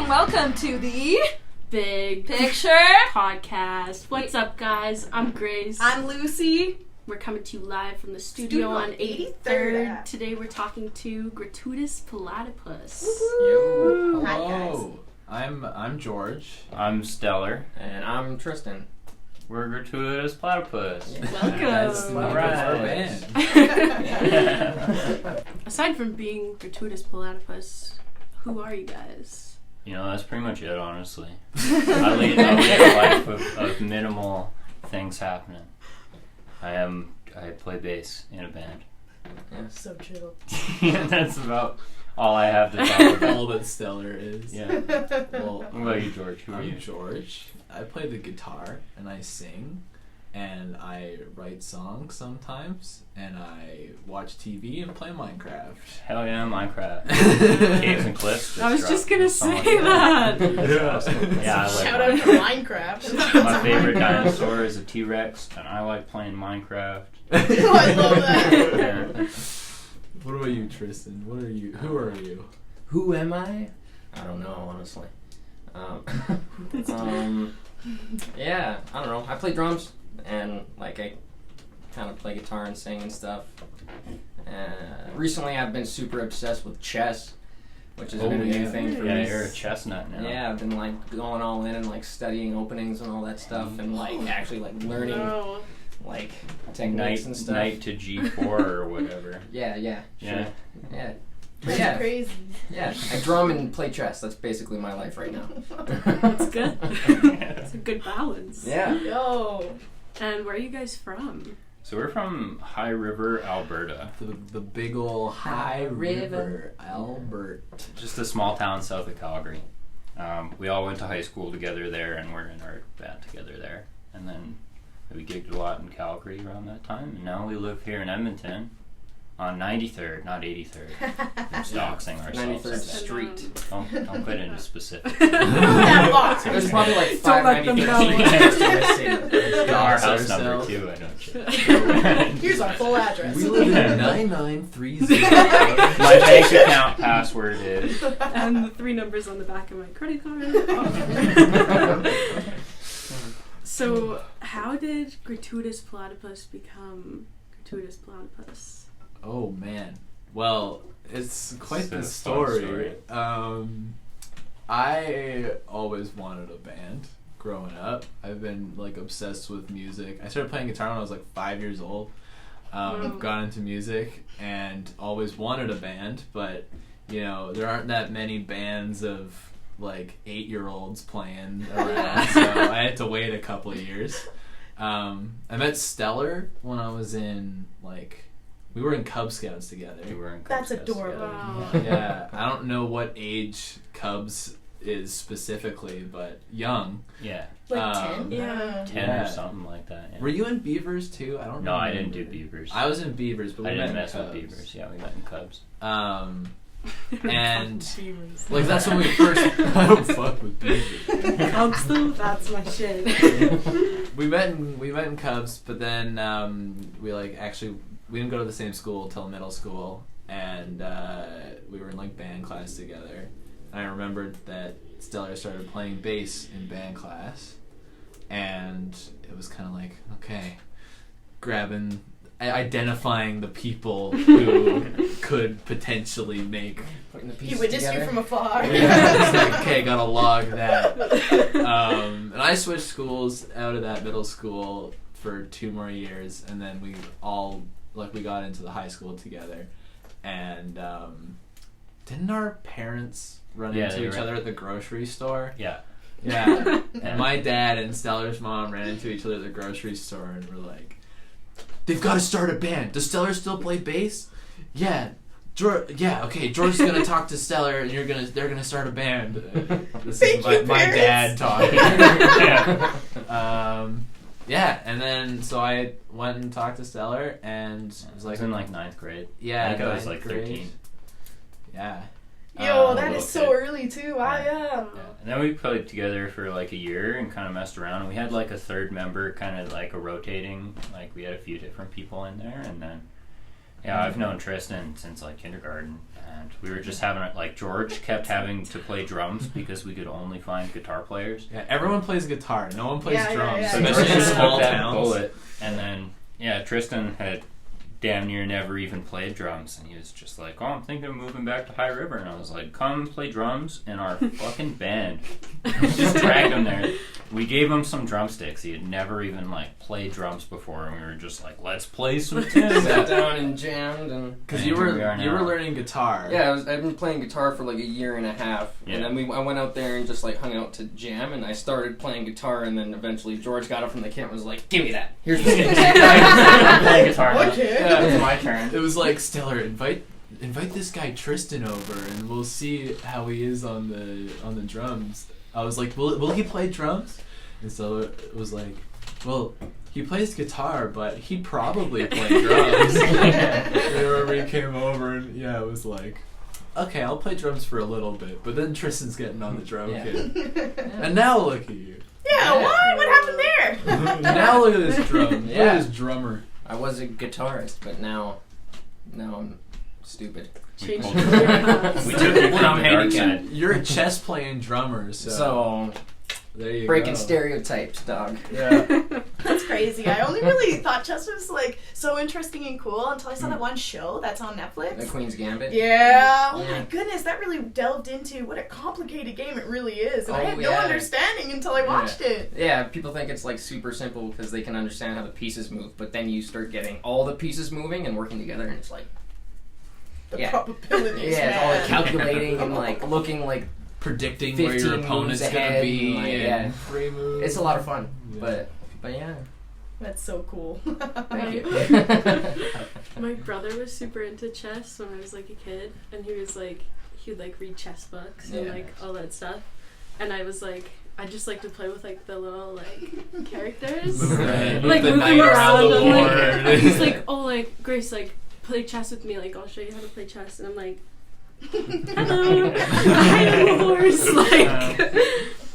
welcome to the Big Picture Podcast. What's up, guys? I'm Grace. I'm Lucy. We're coming to you live from the studio on 83rd. Today we're talking to Gratuitous Platypus. Yo. Hi, guys. I'm George. I'm Stellar. And I'm Tristan. We're Gratuitous Platypus. Welcome. Right. Aside from being Gratuitous Platypus, who are you guys? You know, that's pretty much it, honestly. I lead a life of minimal things happening. I play bass in a band. Yeah. So chill. Yeah, that's about all I have to talk about. All that Stellar is. Yeah. Well, What about you, George? Who are I'm you? George. I play the guitar and I sing and I write songs sometimes and I watch TV and play Minecraft. Hell yeah, Minecraft. Caves and Cliffs. I was just gonna say Like that. Yeah, I like Shout out to Minecraft. My favorite dinosaur is a T-Rex, and I like playing Minecraft. I love that. Yeah. What about you, Tristan? What are you? Who are you? Who am I? I don't know, honestly. Yeah, I don't know. I play drums and I kind of play guitar and sing and stuff. Recently, I've been super obsessed with chess, which has been a new thing for Yeah, me. you're a chestnut now. Yeah, I've been going all in and studying openings and all that stuff and actually learning No. techniques and stuff. Knight to G4 or whatever. Yeah, Yeah. sure. Yeah. That's Yeah. crazy. Yeah, I drum and play chess. That's basically my life right now. That's good. It's a good balance. Yeah. Yo. And where are you guys from? So we're from High River, Alberta. The big ol' High River. River, Albert. Just a small town south of Calgary. We all went to high school together there, and we're in our band together there. And then we gigged a lot in Calgary around that time, and now we live here in Edmonton on 93rd, not 83rd. We're doxing ourselves. 93rd Street. Don't get into specifics. That box. There's probably Don't let them 593rd know. Our Dox house number ourselves. too, I don't care. Here's our full address. We live in 9930. My bank account password is... And the 3 numbers on the back of my credit card. So, how did Gratuitous Platypus become Gratuitous Platypus? Oh man. Well, it's quite It's the a fun story. I always wanted a band growing up. I've been obsessed with music. I started playing guitar when I was 5 years old. Got into music and always wanted a band, but there aren't that many bands of 8-year-olds playing around, so I had to wait a couple of years. I met Stellar when I was in we were in Cub Scouts together. We were in Cub That's Scouts adorable. together. Wow. Yeah, I don't know what age Cubs is specifically, but young. Yeah, 10? Yeah. 10 Yeah. or something like that. Yeah. Were you in Beavers too? I don't know. No, I didn't do Beavers. I was in Beavers, but we I met didn't in mess with Cubs. Beavers. Yeah, we met in Cubs. And that's when we first. I don't fuck with Beavers. Cubs though, that's my shit. we met in Cubs, but then we we didn't go to the same school till middle school, and we were in band class together. And I remembered that Stellar started playing bass in band class, and it was kind of okay, identifying the people who could potentially make. He witnessed you from afar. Yeah, it's okay, gotta log that. And I switched schools out of that middle school for 2 more years, and then we all we got into the high school together. And didn't our parents run into each other at the grocery store? Yeah. Yeah. And my dad and Stellar's mom ran into each other at the grocery store and were like, "They've got to start a band. Does Stellar still play bass?" "Yeah. Okay, George's gonna talk to Stellar, and they're gonna start a band." This Thank is you, my dad parents. talking. Yeah. Yeah, and then so I went and talked to Stellar, and it was I was in 9th grade. yeah, I think I was 9th grade. 13. Yeah. Yo, that is okay. so early too. Wow, yeah. Yeah. And then we played together for a year and kind of messed around. And we had a third member, kind of a rotating. We had a few different people in there, and then Yeah, I've known Tristan since like kindergarten, and we were just having it like George kept having to play drums because we could only find guitar players. Yeah, everyone plays guitar. No one plays drums. So Especially George in just small took that towns. bullet, and then Tristan had damn near never even played drums, and he was just like, "Oh, I'm thinking of moving back to High River," and I was like, "Come play drums in our fucking band." Just dragged him there. We gave him some drumsticks. He had never even like played drums before, and we were just like, "Let's play some tunes." Sat down and jammed and. Because you were learning guitar. Yeah, I've been playing guitar for like a year and a half, Yeah. and then I went out there and just like hung out to jam, and I started playing guitar, and then eventually George got up from the kit and was like, "Give me that. Here's the sticks." I'm playing guitar now. Okay. Yeah, it's my turn. It was like, Stellar, invite this guy Tristan over, and we'll see how he is on the drums. I was like, will he play drums? And so it was like, well, he plays guitar, but he'd probably play drums. And I remember he came over, and it was like, okay, I'll play drums for a little bit, but then Tristan's getting on the drum kit. And now look at you. Yeah, what? What happened there? Now look at this drum. Look Yeah. at this drummer. I was a guitarist, but now I'm stupid. Change pulled- your path. We took you from I'm the dark handicapped. side. You're a chess playing drummer, so there you breaking go. stereotypes, dog. Yeah. That's crazy. I only really thought chess was like so interesting and cool until I saw that one show that's on Netflix. The Queen's Gambit. Yeah. Oh Yeah. my goodness, that really delved into what a complicated game it really is, and I Oh, had no yeah. understanding until I watched it. Yeah, people think it's like super simple because they can understand how the pieces move, but then you start getting all the pieces moving and working together, and it's like The Yeah. probabilities. yeah, it's all like man. calculating and like looking like Predicting where 15 your moves opponent's gonna ahead be and, like, in yeah. 3 moves. it's a lot of fun. Yeah. But yeah, That's so cool. thank you. My brother was super into chess when I was like a kid, and he would like read chess books and Yeah. like all that stuff, and I was like, I just like to play with like the little like characters, Right. like The move knight them around around. the And, like, board. he's like, oh, like Grace, like play chess with me. Like I'll show you how to play chess, and I'm like, hello, I am a horse. Like,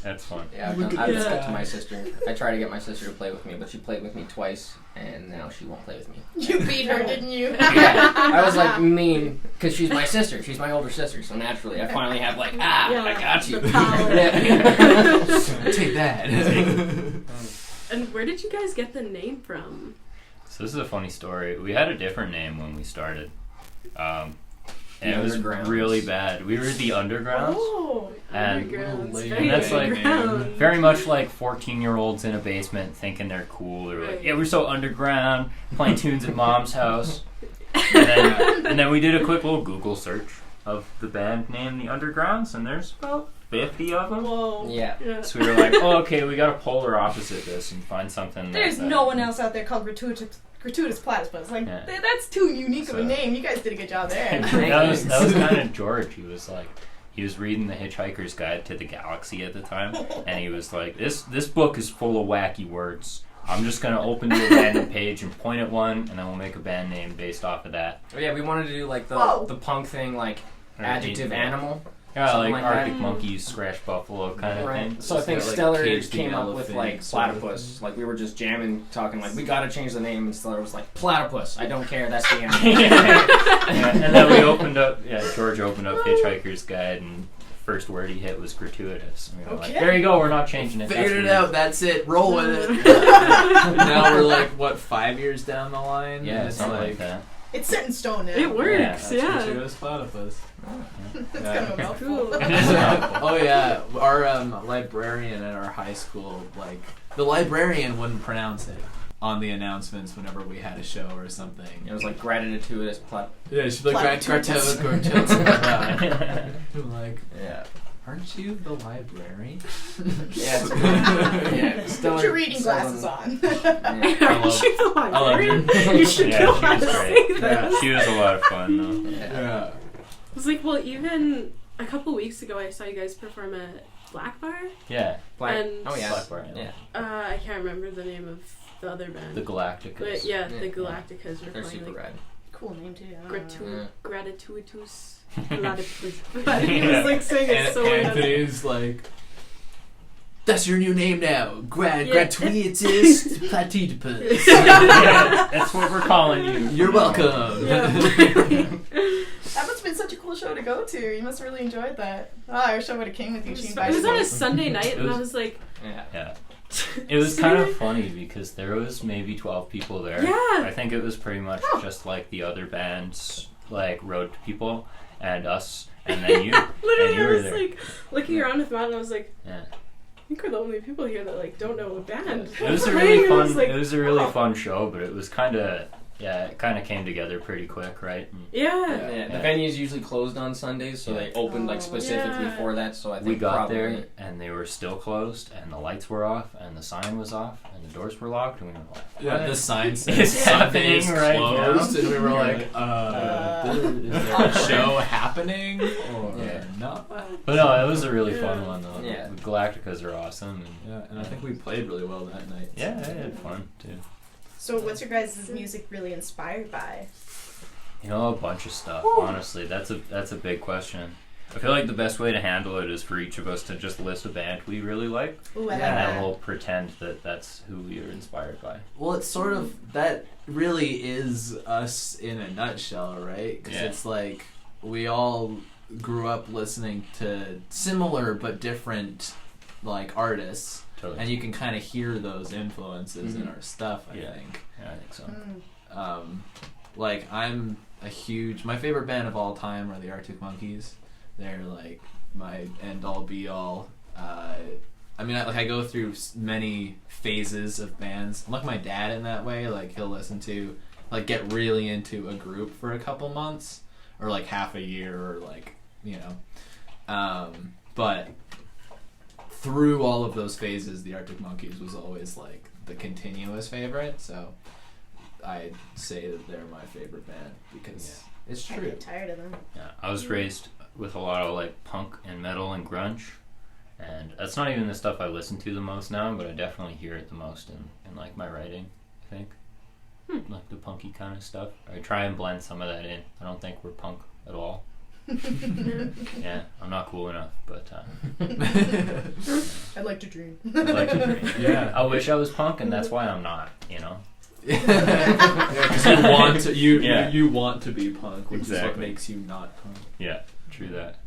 That's fun. Yeah, I've Look done at this that guy. to my sister. I tried to get my sister to play with me, but she played with me twice, and now she won't play with me. You beat her, didn't you? Yeah, I was like mean because she's my sister. She's my older sister, so naturally I finally have like Yeah, I got you. the power. Yeah. Take that. And where did you guys get the name from? So this is a funny story. We had a different name when we started. And it was Undergrounds. really bad. We were the Undergrounds. Oh. And- Undergrounds, Little very that's like- underground. Very much like 14-year-olds in a basement thinking they're cool. They're like, Right. yeah, we're so underground, playing tunes at mom's house. And then we did a quick little Google search of the band name, the Undergrounds, and there's about 50 of them. Whoa. Yeah. Yeah. So we were like, oh, okay, we got to polar opposite this and find something. There's that, no one else out there called Gratuitous Platypus. Like, Yeah. that's too unique of a So- name. You guys did a good job there. that was kind of George. He was reading the Hitchhiker's Guide to the Galaxy at the time, and he was like, this book is full of wacky words. I'm just gonna open to a random page and point at one, and then we'll make a band name based off of that. Oh, yeah, we wanted to do like Whoa. the punk thing, like Or adjective anything. animal. Yeah, Something like like Arctic that. Monkeys, Scratch Buffalo kind of Right. thing. So I think Like Stellar Cage the came up with Elephant like sort of Platypus. thing. Like we were just jamming, talking like we gotta change the name, and Stellar was like Platypus. I don't care. That's the animal. Yeah, and then we opened up. Yeah, George opened up Hitchhiker's Guide, and first word he hit was gratuitous. And we were like, Okay. there you go. We're not changing it. Figured That's it weird. out. That's it. Roll with it. Now we're like, what, 5 years down the line? Yeah, It's something like that. It's set in stone now. It works, That's yeah. Gratuitous Platypus. It's Yeah. kind of a mouthful. Cool. Oh yeah, our librarian at our high school, like the librarian wouldn't pronounce it on the announcements whenever we had a show or something. It was like gratuitous plat. Yeah, she'd be like, Platypus. Gratuitous. I'm like, Yeah. aren't you the librarian? Yeah. It's, yeah. Put Stellar. your reading glasses Stellar- on. Yeah. Aren't you the librarian? her. You should Yeah, know she how was to great. say that. Yeah. She was a lot of fun though. Yeah. Yeah. I was like, well, even a couple weeks ago, I saw you guys perform at Black Bar. Yeah. Black. And- Oh yeah. Black Bar, yeah. Yeah. I can't remember the name of the other band. The Galacticus. But yeah, the Yeah. Galacticas were They're playing super like rad. Cool name too. Gratuitous Platypus. But he was like saying it so Anthony's like, That's your new name now. Gratuitous Platypus. Yeah, that's what we're calling you. You're welcome. That must have been such a cool show to go to. You must have really enjoyed that. Oh, I wish I would have came with you. She It invited was on me. a Sunday night, and I was like, Yeah. It was kind of funny because there was maybe 12 people there. Yeah. I think it was pretty much just like the other bands, like road people and us, and then you. literally, and you I were was there. like looking around with Matt, and I was like, Yeah. I think we're the only people here that like don't know a band. It was a Playing, really I fun. was like, It was a really oh. fun show, but it was kind of it kind of came together pretty quick, right? And Yeah. Yeah, the Yeah. venue's usually closed on Sundays, so they opened like specifically Yeah. for that. So I think we got probably, there and they were still closed, and the lights were off, and the sign was off, and the doors were locked, and we were like, Yeah, the sign said It's Sunday is happening right closed, now. and we were like, is there a show happening or Yeah. not? But no, it was a really fun one though. Yeah. The Galacticas are awesome, and Yeah, and I think we played really well that night. yeah, I had fun too. So, what's your guys' music really inspired by? You know, a bunch of stuff. Honestly, that's a big question. I feel like the best way to handle it is for each of us to just list a band we really like, Ooh, I like Yeah. and then that. we'll pretend that that's who we are inspired by. Well, it's sort of that really is us in a nutshell, right? Because Yeah. it's like we all grew up listening to similar but different like artists, Totally. and you can kind of hear those influences in our stuff. I Yeah. think. Yeah, I think so. Mm. Like I'm my favorite band of all time are the Arctic Monkeys. They're like my end all be all. I mean, I go through many phases of bands. I'm like my dad in that way. Like he'll listen to, like, get really into a group for a couple months, or like half a year, or like, you know. But through all of those phases, the Arctic Monkeys was always like the continuous favorite. So I'd say that they're my favorite band because it's I true. get tired of them. Yeah, I was raised with a lot of like punk and metal and grunge, and that's not even the stuff I listen to the most now, but I definitely hear it the most in like my writing, I think. Like the punky kind of stuff. I try and blend some of that in. I don't think we're punk at all. Yeah, I'm not cool enough, but I'd like to dream. I'd like to dream. Yeah. I wish I was punk, and that's why I'm not, you know? Because you want to Yeah. you want to be punk, which is what Exactly. makes you not punk. Yeah, true that.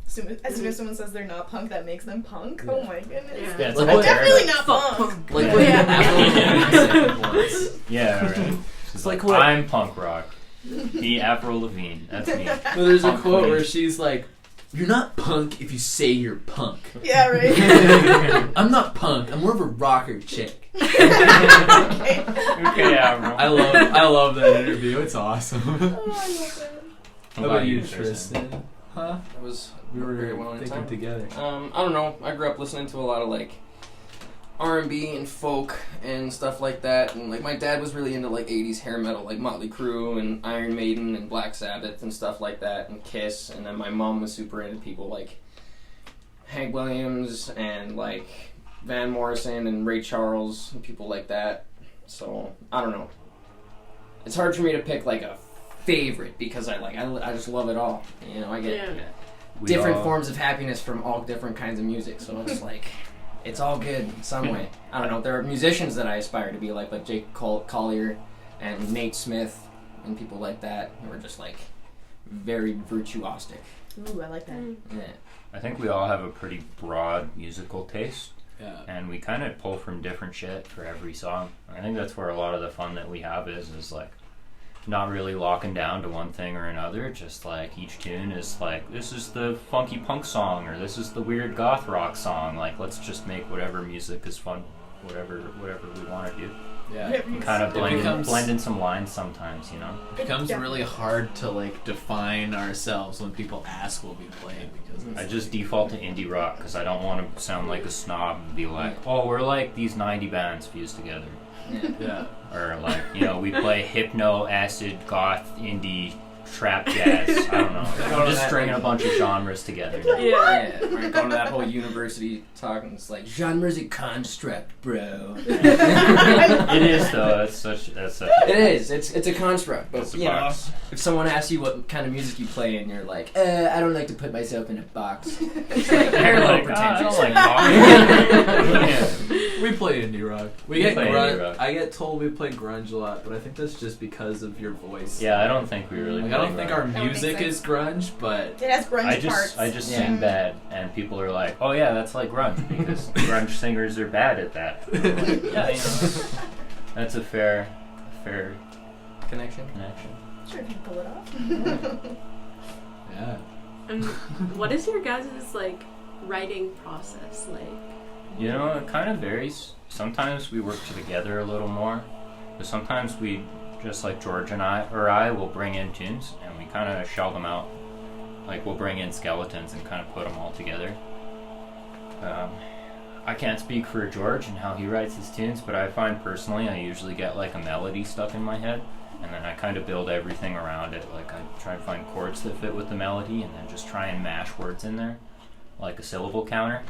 As soon as someone says they're not punk, that makes them punk. Oh my goodness. Yeah. Yeah, it's Like a whole what- Definitely paradox. not punk. Like Yeah. what once. Yeah, right. It's like what? I'm punk rock. The Avril Lavigne. That's me. Well, there's a Punk quote queen. where she's like, "You're not punk if you say you're punk." Yeah, right. I'm not punk. I'm more of a rocker chick. Okay. Okay, Avril. I love that interview. It's awesome. Oh, I love that. How about you, Tristan? Huh? It was We were very well in thinking time. together. I don't know. I grew up listening to a lot of like R&B and folk and stuff like that, and like my dad was really into like 80s hair metal, like Motley Crue and Iron Maiden and Black Sabbath and stuff like that, and Kiss. And then my mom was super into people like Hank Williams and like Van Morrison and Ray Charles and people like that. So I don't know. It's hard for me to pick like a favorite because I just love it all. You know, I get Yeah. We different all- forms of happiness from all different kinds of music. So it's like, it's all good in some way. I don't know. There are musicians that I aspire to be like Jake Collier and Nate Smith and people like that who are just like very virtuosic. Ooh, I like that. Yeah. I think we all have a pretty broad musical taste, Yeah. and we kind of pull from different shit for every song. I think that's where a lot of the fun that we have is like not really locking down to one thing or another. Just like each tune is like, this is the funky punk song, or this is the weird goth rock song. Like, let's just make whatever music is fun, whatever we want to do. Yeah. And kind of It becomes- blend in some lines sometimes, you know. It becomes really hard to like define ourselves when people ask what we play because I just default to indie rock because I don't want to sound like a snob and be like, oh, we're like these 90 bands fused together. Yeah. yeah. Or like, you know, we play hypno, acid, goth, indie, trap jazz. I don't know. Go I'm to just that, stringing a like- bunch of genres together. Yeah. Right, going to that whole university talking. It's like genre's a construct, bro. It is though. That's such. It is. It's a construct. But It's a you know, box. if someone asks you what kind of music you play, and you're like, I don't like to put myself in a box. It's like, you're a little Like, I pretentious. don't like rock. Yeah. We play indie rock. We We get play indie grunge. rock. I get told we play grunge a lot, but I think that's just because of your voice. Yeah, I don't think we really. Like, I don't think grunge. our That would make music sense. is grunge, but It has grunge parts. I just Yeah. sing bad, and people are like, "Oh yeah, that's like grunge," because grunge singers are bad at that. I'm like, yeah, you know, that's a fair Connection. connection. Sure, if you pull it off. yeah. And what is your guys' like writing process like? You know, it kind of varies. Sometimes we work together a little more, but sometimes we just like George and I will bring in tunes and we kind of shell them out. Like we'll bring in skeletons and kind of put them all together. I can't speak for George and how he writes his tunes, but I find personally I usually get like a melody stuck in my head, and then I kind of build everything around it. Like I try to find chords that fit with the melody, and then just try and mash words in there, like a syllable counter.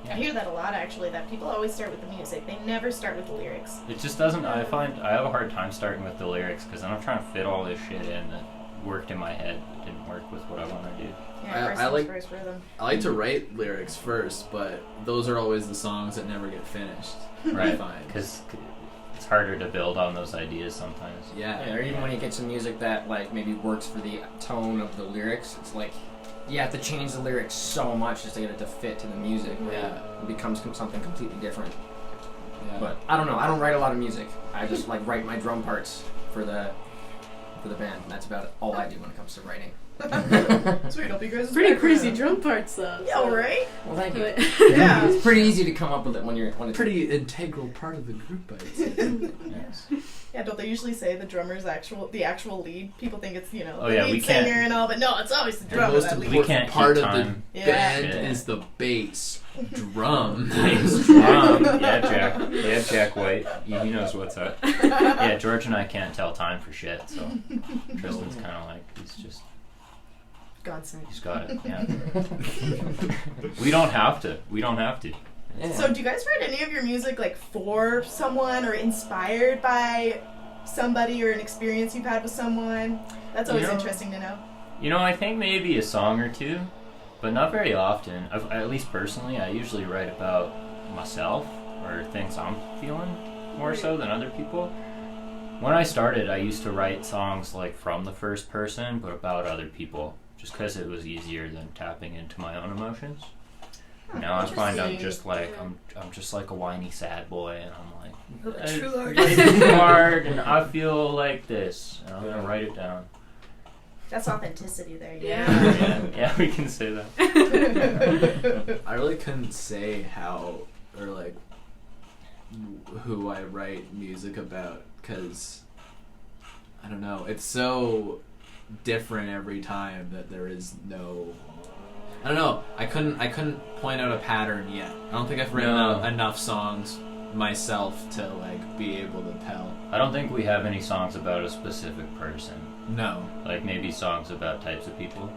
I hear that a lot, actually, that people always start with the music. They never start with the lyrics. It just doesn't. I find I have a hard time starting with the lyrics because then I'm trying to fit all this shit in that worked in my head but didn't work with what I want to do. Yeah, I first like- first rhythm. I like to write lyrics first, but those are always the songs that never get finished. I Right. find. Because it's harder to build on those ideas sometimes. Yeah. Or even when you get some music that like maybe works for the tone of the lyrics, it's like you have to change the lyrics so much just to get it to fit to the music. Where Yeah. it becomes something completely different. Yeah. But I don't know. I don't write a lot of music. I just like write my drum parts for the band. And that's about all I do when it comes to writing. Sweet, I'll be yours. Pretty crazy drum parts though. Yeah, right? Well, thank you. Yeah. It's pretty easy to come up with it when it's pretty integral part of the group, I'd say. Yes. Yeah, don't they usually say the drummer's the actual lead? People think it's, the Oh, yeah, lead we can't- singer and all, but no, it's always the The drummer most that leads. We important can't part keep of the time. Yeah. band Yeah. is the bass drum. Bass drum. Yeah, Jack White. He knows what's up. Yeah, George and I can't tell time for shit, so Tristan's kind of like, God sake. he's got it, yeah. We don't have to. Yeah. So do you guys write any of your music like for someone or inspired by somebody or an experience you've had with someone? That's always interesting to know. You know, I think maybe a song or two, but not very often. At least personally, I usually write about myself or things I'm feeling more so than other people. When I started, I used to write songs like from the first person, but about other people, just because it was easier than tapping into my own emotions. Now I find I'm interesting. just like I'm just like a whiny sad boy, and I'm like, A true life's hard, and I feel like this, and I'm gonna write it down. That's authenticity there. Yeah, we can say that. I really couldn't say how or like who I write music about because I don't know. It's so different every time that there is no. I don't know. I couldn't point out a pattern yet. I don't think I've written out enough songs myself to like be able to tell. I don't think we have any songs about a specific person. No. Like maybe songs about types of people,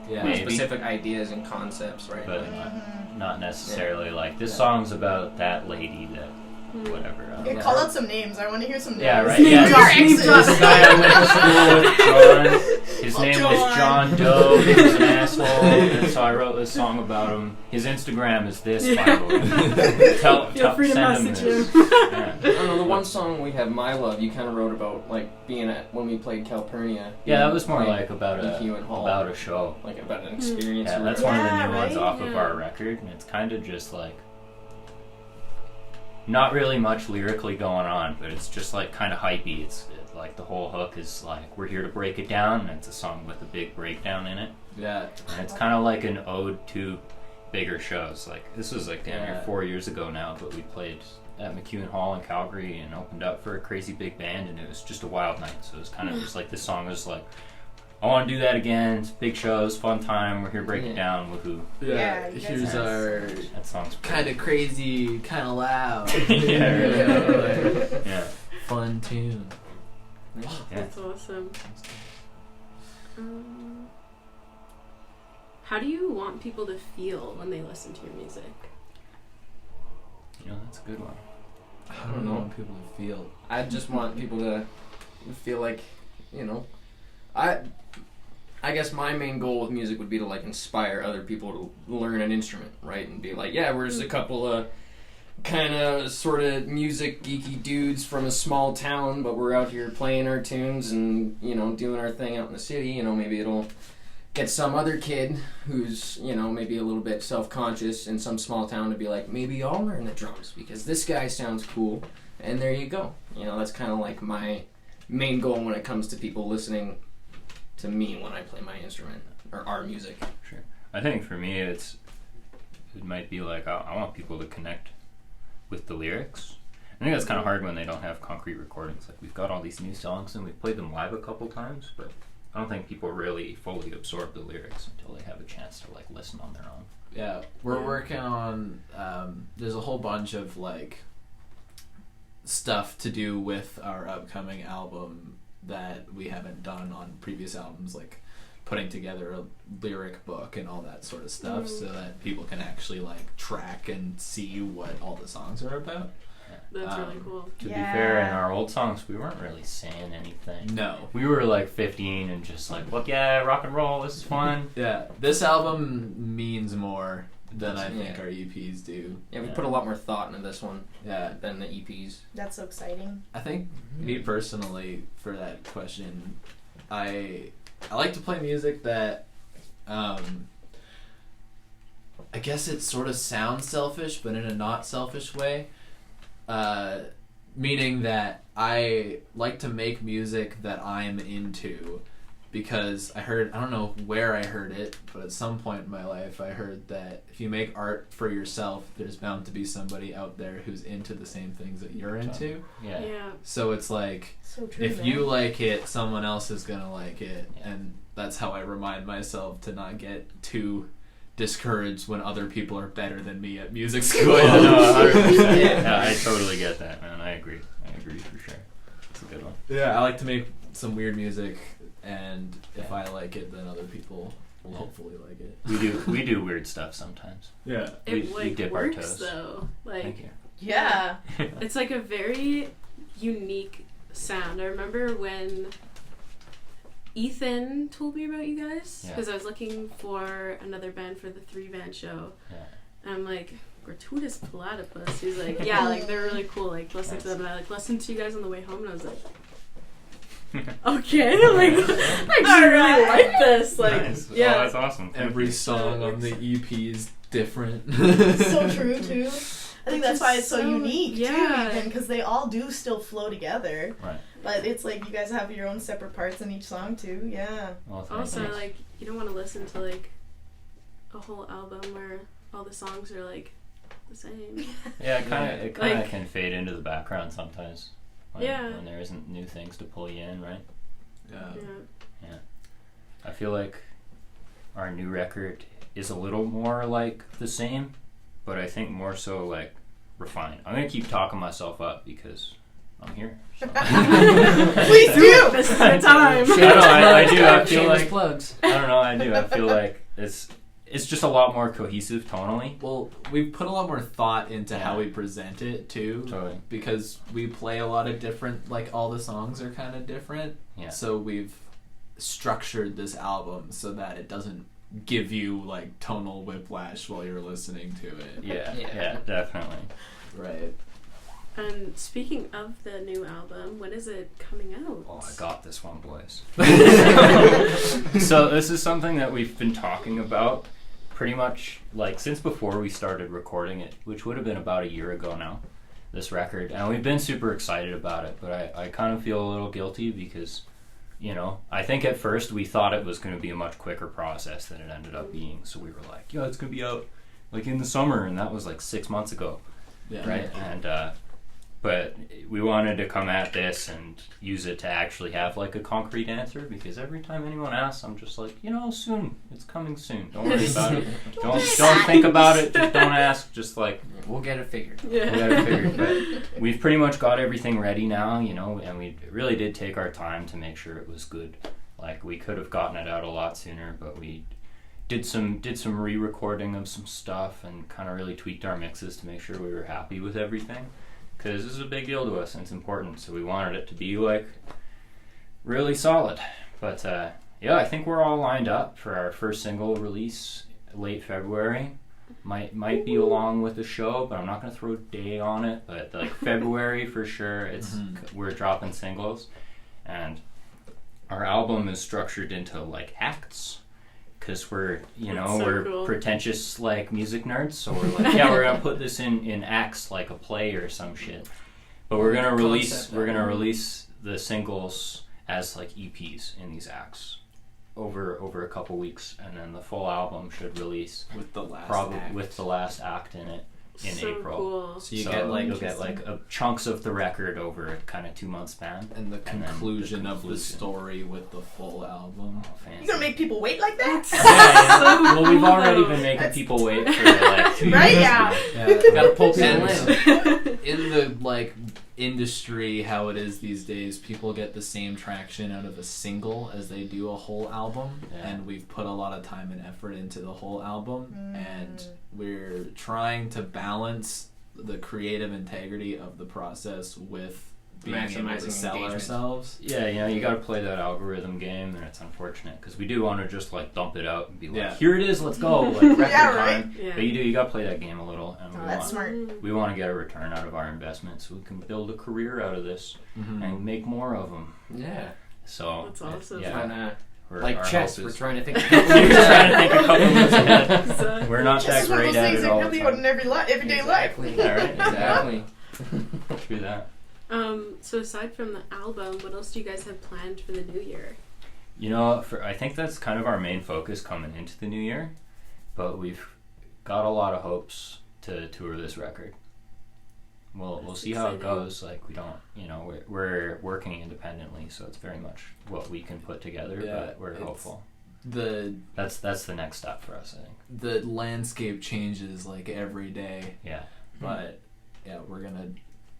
Yeah. Maybe. specific ideas and concepts, right? but Mhm. not necessarily like this Yeah. song's about that lady that whatever. I don't Yeah, know. call out some names. I want to hear some names. Yeah, right. Name Yeah, your name exes. drop. This guy I went to school with, John. His Oh, name was John. John Doe. He was an asshole, and so I wrote this song about him. His Instagram is this, by the way. Feel free to send message this. him. Yeah. I don't know, the one song we have, My Love, you kind of wrote about, like, being at, when we played Calpurnia. Yeah, that was more Playing like about EQ and Hall. a show. Like, about an experience. Yeah, or that's whatever. one of the Yeah, new ones right? off of Yeah. our record, and it's kind of just like not really much lyrically going on, but it's just like kind of hypey. Like the whole hook is like we're here to break it down, and it's a song with a big breakdown in it, Yeah. and it's kind of like an ode to bigger shows. Like this was like damn near Yeah. 4 years ago now, but we played at McEwen Hall in Calgary and opened up for a crazy big band, and it was just a wild night. So it was kind of just like this song was like, I want to do that again. It's big shows, fun time. We're here to break it down. Woohoo! Yeah, you guys Here's have our That song's kind of crazy, kind of loud. Yeah, like, yeah. fun tune. Yeah. Yeah. That's awesome. How do you want people to feel when they listen to your music? You know, that's a good one. I don't know what people to feel. I just want people to feel like, you know, I guess my main goal with music would be to like inspire other people to learn an instrument, right? And be like, yeah, we're just a couple of kind of sort of music geeky dudes from a small town, but we're out here playing our tunes and, you know, doing our thing out in the city. You know, maybe it'll get some other kid who's, you know, maybe a little bit self-conscious in some small town to be like, maybe I'll learn the drums because this guy sounds cool. And there you go. You know, that's kind of like my main goal when it comes to people listening to me when I play my instrument or our music. Sure. I think for me, it might be like I want people to connect with the lyrics. I think that's kind of hard when they don't have concrete recordings. Like we've got all these new songs and we've played them live a couple times, but I don't think people really fully absorb the lyrics until they have a chance to like listen on their own. Yeah, we're working on. There's a whole bunch of like stuff to do with our upcoming album that we haven't done on previous albums, like putting together a lyric book and all that sort of stuff, so that people can actually like track and see what all the songs are about. That's really cool. To be fair, in our old songs, we weren't really saying anything. No. We were like 15 and just like, look, yeah, rock and roll, this is fun. Yeah, this album means more than I think our EPs do. Yeah, we put a lot more thought into this one than the EPs. That's so exciting. I think me personally, for that question, I like to play music that I guess it sort of sounds selfish, but in a not selfish way. Meaning that I like to make music that I'm into, because I don't know where I heard it, but at some point in my life I heard that if you make art for yourself, there's bound to be somebody out there who's into the same things that you're into. Yeah. So it's like, So true, if man. you like it, someone else is gonna like it, and that's how I remind myself to not get too discouraged when other people are better than me at music school. Oh, no, 100%. Yeah, I totally get that, man. I agree for sure. It's a good one. Yeah, I like to make some weird music, and if I like it, then other people will hopefully like it. We do weird stuff sometimes. Yeah. It we dip our works toes. though. Like, Thank you. Yeah. it's like a very unique sound. I remember when Ethan told me about you guys, because I was looking for another band for the 3-band show. Yeah. And I'm like, Gratuitous, Platypus. He's like, yeah, like they're really cool. Like listen to them. And I like listened to you guys on the way home, and I was like, okay, like I just really like this. Like, nice. yeah, Oh, that's awesome. Every song on the EP is different. So true too. I think that's why it's so unique too, even because they all do still flow together. Right. But it's like you guys have your own separate parts in each song too. Yeah. Well, also, thanks. like, you don't want to listen to like a whole album where all the songs are like the same. Yeah, it kind of Like- can fade into the background sometimes. Yeah. When there isn't new things to pull you in, right? Yeah. I feel like our new record is a little more like the same, but I think more so like refined. I'm gonna keep talking myself up because I'm here. So. Please do. This is the time. I do. I feel Shameless like plugs. I don't know. I do. I feel like it's just a lot more cohesive tonally. Well, we put a lot more thought into how we present it too. Totally. Because we play a lot of different, like all the songs are kind of different. Yeah. So we've structured this album so that it doesn't give you like tonal whiplash while you're listening to it. Yeah, definitely. Right. And speaking of the new album, when is it coming out? Oh, I got this one, boys. So this is something that we've been talking about pretty much like since before we started recording it, which would have been about a year ago now, this record. And we've been super excited about it, but I kind of feel a little guilty because, you know, I think at first we thought it was going to be a much quicker process than it ended up being. So we were like, yeah, it's going to be out like in the summer, and that was like 6 months ago. Yeah. Right? And but we wanted to come at this and use it to actually have like a concrete answer, because every time anyone asks, I'm just like, you know, soon, it's coming soon, don't worry about it, don't think about it, just don't ask, just like We'll get it figured. Yeah. we got it figured. But we've pretty much got everything ready now, you know, and we really did take our time to make sure it was good. Like, we could have gotten it out a lot sooner, but we did some re-recording of some stuff and kind of really tweaked our mixes to make sure we were happy with everything, because this is a big deal to us and it's important, so we wanted it to be like really solid. But yeah, I think we're all lined up for our first single release late February. Might be along with the show, but I'm not gonna throw a day on it, but like February for sure. We're dropping singles, and our album is structured into like acts, because we're cool. pretentious like music nerds, so we're like, yeah, we're gonna put this in acts like a play or some shit. But we're gonna release the singles as like EPs in these acts over a couple weeks, and then the full album should release with the last with the last act in it in so April. Cool. So you'll get like chunks of the record over a kind of 2-month span, and the conclusion of the story with the full album. Oh, fancy. You gonna make people wait like that? Yeah. Well, we've already been making people wait for like 2 years. Right? Yeah. Gotta pull people in. In the like industry, how it is these days, people get the same traction out of a single as they do a whole album, and we've put a lot of time and effort into the whole album, and we're trying to balance the creative integrity of the process with being able to Maximizing sell engagement. ourselves. Yeah, you got to play that algorithm game, and it's unfortunate because we do want to just like dump it out and be like, Yeah. here it is, let's go, like record Yeah, time. right? Yeah. But you got to play that game a little, and That's smart. we want to get a return out of our investment so we can build a career out of this and make more of them. Yeah. So That's awesome. Yeah, Kinda our like chess. hope We're is- trying to think. We're trying to think a couple moves ahead. Exactly. We're not Chess that is one of great those at things it that all you the do in time. everyday life. Exactly. Yeah, right? Exactly. True that. So aside from the album, what else do you guys have planned for the new year? You know, I think that's kind of our main focus coming into the new year, but we've got a lot of hopes to tour this record. We'll That's see how it exciting. goes. Like, we don't, we're working independently, so it's very much what we can put together. Yeah, but we're hopeful. That's the next step for us, I think. The landscape changes like every day, Yeah. but yeah, we're gonna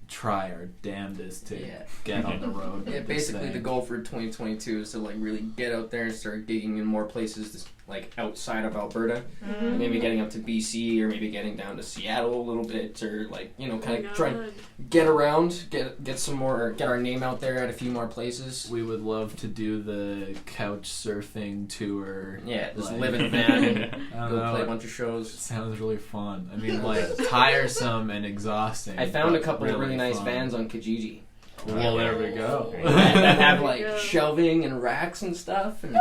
try our damnedest to Yeah. get on the road. Yeah, with this basically the thing. goal for 2022 is to like really get out there and start gigging in more places, like outside of Alberta. Maybe getting up to BC, or maybe getting down to Seattle a little bit, or like kind of trying to get around, get some more, get our name out there at a few more places. We would love to do the couch surfing tour. Yeah, just like- live in a van and I don't go know, play a it bunch of shows. sounds really fun. I mean, like tiresome and exhausting. I found a but couple of really nice fun. vans on Kijiji. Well, there we go. that have like Yeah. shelving and racks and stuff. And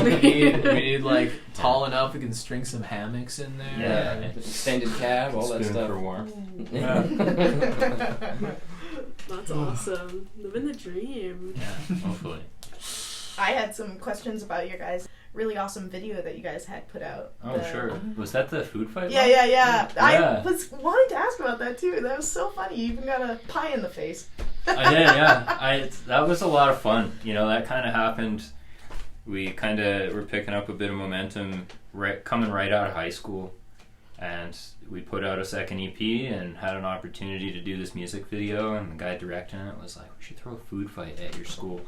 we need like tall enough we can string some hammocks in there. yeah, extended cab, all that Spoon stuff. for warmth. That's awesome. Living the dream. Yeah, hopefully. I had some questions about your guys' really awesome video that you guys had put out. Oh, sure. Was that the food fight? Yeah, one? yeah, yeah. I Yeah. was wanting to ask about that too. That was so funny. You even got a pie in the face. I did, yeah. That was a lot of fun. That kind of happened. We kind of were picking up a bit of momentum coming right out of high school, and we put out a second EP and had an opportunity to do this music video, and the guy directing it was like, we should throw a food fight at your school.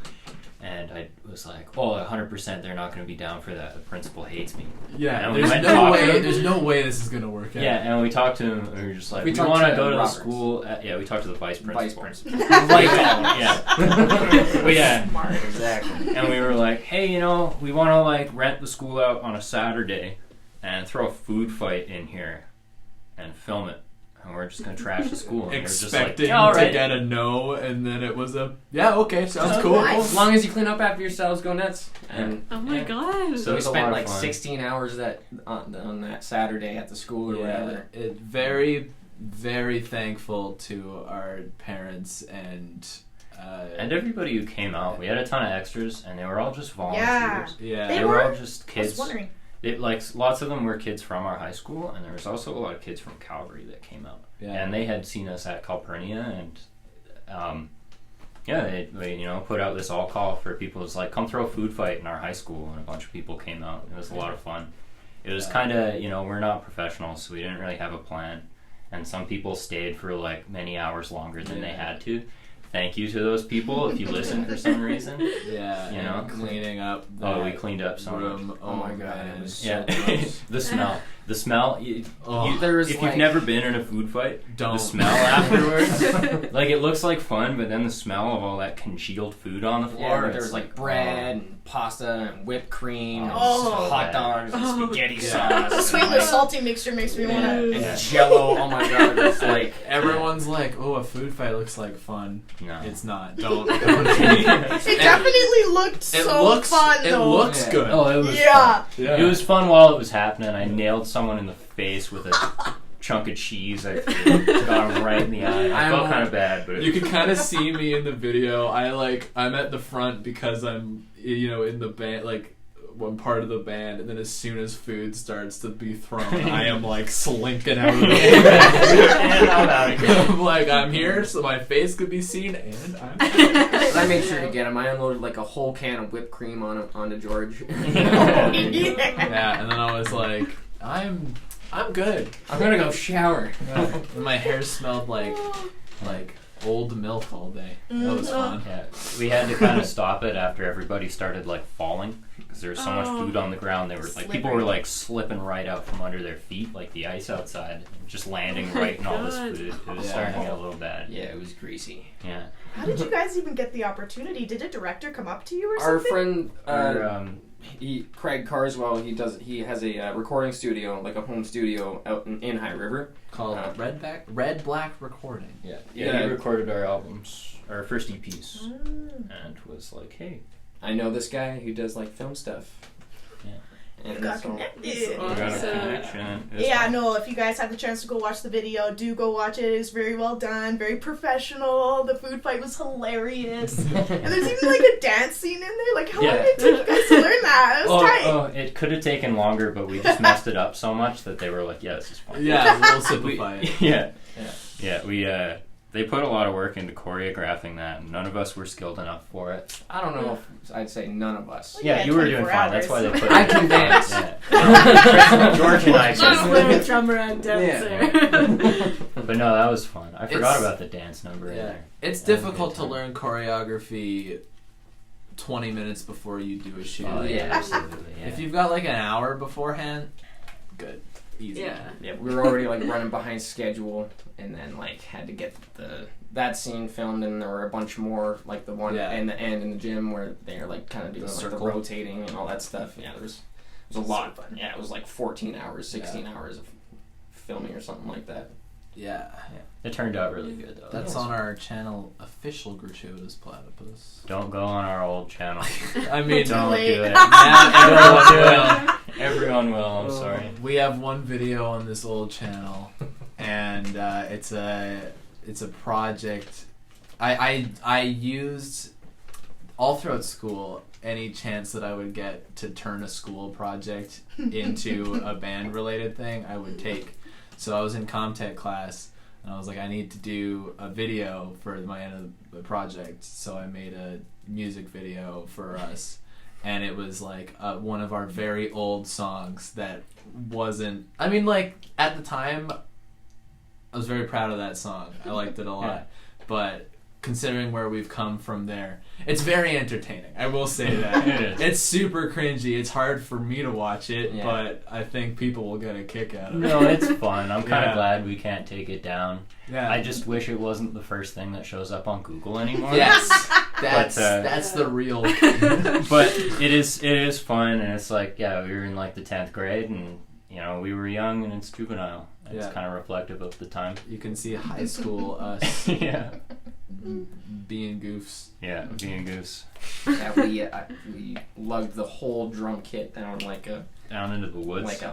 And I was like, oh, 100% they're not going to be down for that. The principal hates me. Yeah, And we there's went no talking- way. There's no way this is gonna work out. Yeah, and we talked to him, and we were just like, We we talked want to to go to the Roberts. school. Yeah, we talked to the vice principal. Right. Yeah. But yeah. Smart. Exactly. And we were like, hey, we want to like rent the school out on a Saturday and throw a food fight in here and film it. And we're just going to trash the school. And they were just like, Expecting yeah, all to right. get a no, and then it was a okay. Sounds cool. As long as you clean up after yourselves, go nuts. And Oh my Yeah. god. So so it we was a spent lot of like fun. 16 hours on that Saturday at the school or whatever. It very, very thankful to our parents and everybody who came out. We had a ton of extras, and they were all just volunteers. yeah. They They were? were all just I was kids. wondering. Lots of them were kids from our high school, and there was also a lot of kids from Calgary that came out. Yeah. And they had seen us at Calpurnia, and they put out this all call for people. It was like, come throw a food fight in our high school, and a bunch of people came out. It was a lot of fun. It was kind of, we're not professionals, so we didn't really have a plan, and some people stayed for like many hours longer than they had to. thank you to those people if you listen for some reason. Yeah, You know? cleaning up. Oh, we cleaned up so room. much. Oh my God, man. it was so Yeah, gross. the smell. There was if like, you've never been in a food fight, Don't. the smell afterwards, like it looks like fun, but then the smell of all that congealed food on the floor. yeah, but there it's was like bread and pasta and whipped cream and Oh. hot dogs and Oh. spaghetti Yeah. sauce. The sweet and, and like, salty mixture makes me want to. and Jello. Oh my God, it was like Everyone's like, "Oh, a food fight looks like fun." No. It's not. Don't. It definitely looked so fun, It though. looks Yeah. good. Oh, it was Yeah. fun. It was fun while it was happening. I nailed someone in the face with a chunk of cheese. I got him right in the eye. I felt kind of bad, but You can kind of see me in the video. I'm at the front because I'm in the band, like one part of the band, and then as soon as food starts to be thrown, I am like slinking out of the And I'm out of here. I'm like, I'm here so my face could be seen, and I'm But I made sure to get him. I unloaded like a whole can of whipped cream onto George. Yeah. yeah. And then I was like, I'm good. I'm gonna go shower. And my hair smelled like old milk all day. That was fun. Yeah, we had to kind of stop it after everybody started like falling because there was so much food on the ground. They were like people were like slipping right out from under their feet, like the ice outside, just landing right in all this God. food. It was Yeah. starting to get a little bad. Yeah, it was greasy. Yeah. How did you guys even get the opportunity? Did a director come up to you or Our something? friend, Craig Carswell, he has a recording studio, like a home studio out in High River. Called Red Black Recording. Yeah. Yeah. He recorded our albums, our first EPs, and was like, "Hey, I know this guy who does like film stuff. Yeah. And Got so- connected. we got a Awesome. connection." It was Yeah, fun. no, if you guys have the chance to go watch the video, do go watch it. It's very well done, very professional. The food fight was hilarious. And there's even like a dance scene in there. Like, how long did it take you guys to learn that? It was tight. It could have taken longer, but we just messed it up so much that they were like, "Yeah, this is fun." Yeah, we'll We- simplify it. yeah. We they put a lot of work into choreographing that, and none of us were skilled enough for it. I don't know if I'd say none of us. Well, Yeah, yeah, you were doing 24 fine. That's why they hours. put. I can dance. Yeah. George and I Just can. like a drummer and dancer. But no, that was fun. I forgot It's- about the dance number in Yeah, there. it's That was a difficult good to time. learn choreography 20 minutes before you do a shoot. Oh yeah, absolutely. Yeah. If you've got like an hour beforehand, good, easy. Yeah. Yeah, we were already like running behind schedule, and then like had to get that scene filmed, and there were a bunch more, like the one Yeah. in the end in the gym where they're like kind of doing The like the circle. rotating and all that stuff. Yeah, it was a lot. Yeah, it was like 14 hours, 16 hours of filming or something like that. Yeah. It turned out really good though. That's on our channel, official Gratuitous Platypus. Don't go on our old channel. I mean, Don't late. do it. Everyone will. Everyone will. I'm sorry. We have one video on this old channel, and it's a project. I used all throughout school any chance that I would get to turn a school project into a band related thing I would take. So I was in Comtech class, and I was like, I need to do a video for my end of the project. So I made a music video for us. And it was like one of our very old songs that wasn't. I mean, like at the time, I was very proud of that song. I liked it a lot. Yeah. But considering where we've come from there, it's very entertaining. I will say that. It is. It's super cringy. It's hard for me to watch it, Yeah. but I think people will get a kick out of it. No, it's fun. I'm kind of Yeah. glad we can't take it down. Yeah. I just wish it wasn't the first thing that shows up on Google anymore. Yes. That's But, that's the real. But it is fun, and it's like, yeah, we were in like the 10th grade, and you know, we were young, and it's juvenile. It's Yeah. kind of reflective of the time. You can see high school us Yeah. being goofs. Yeah, being goose. Yeah, we lugged the whole drum kit down like a Down into the woods.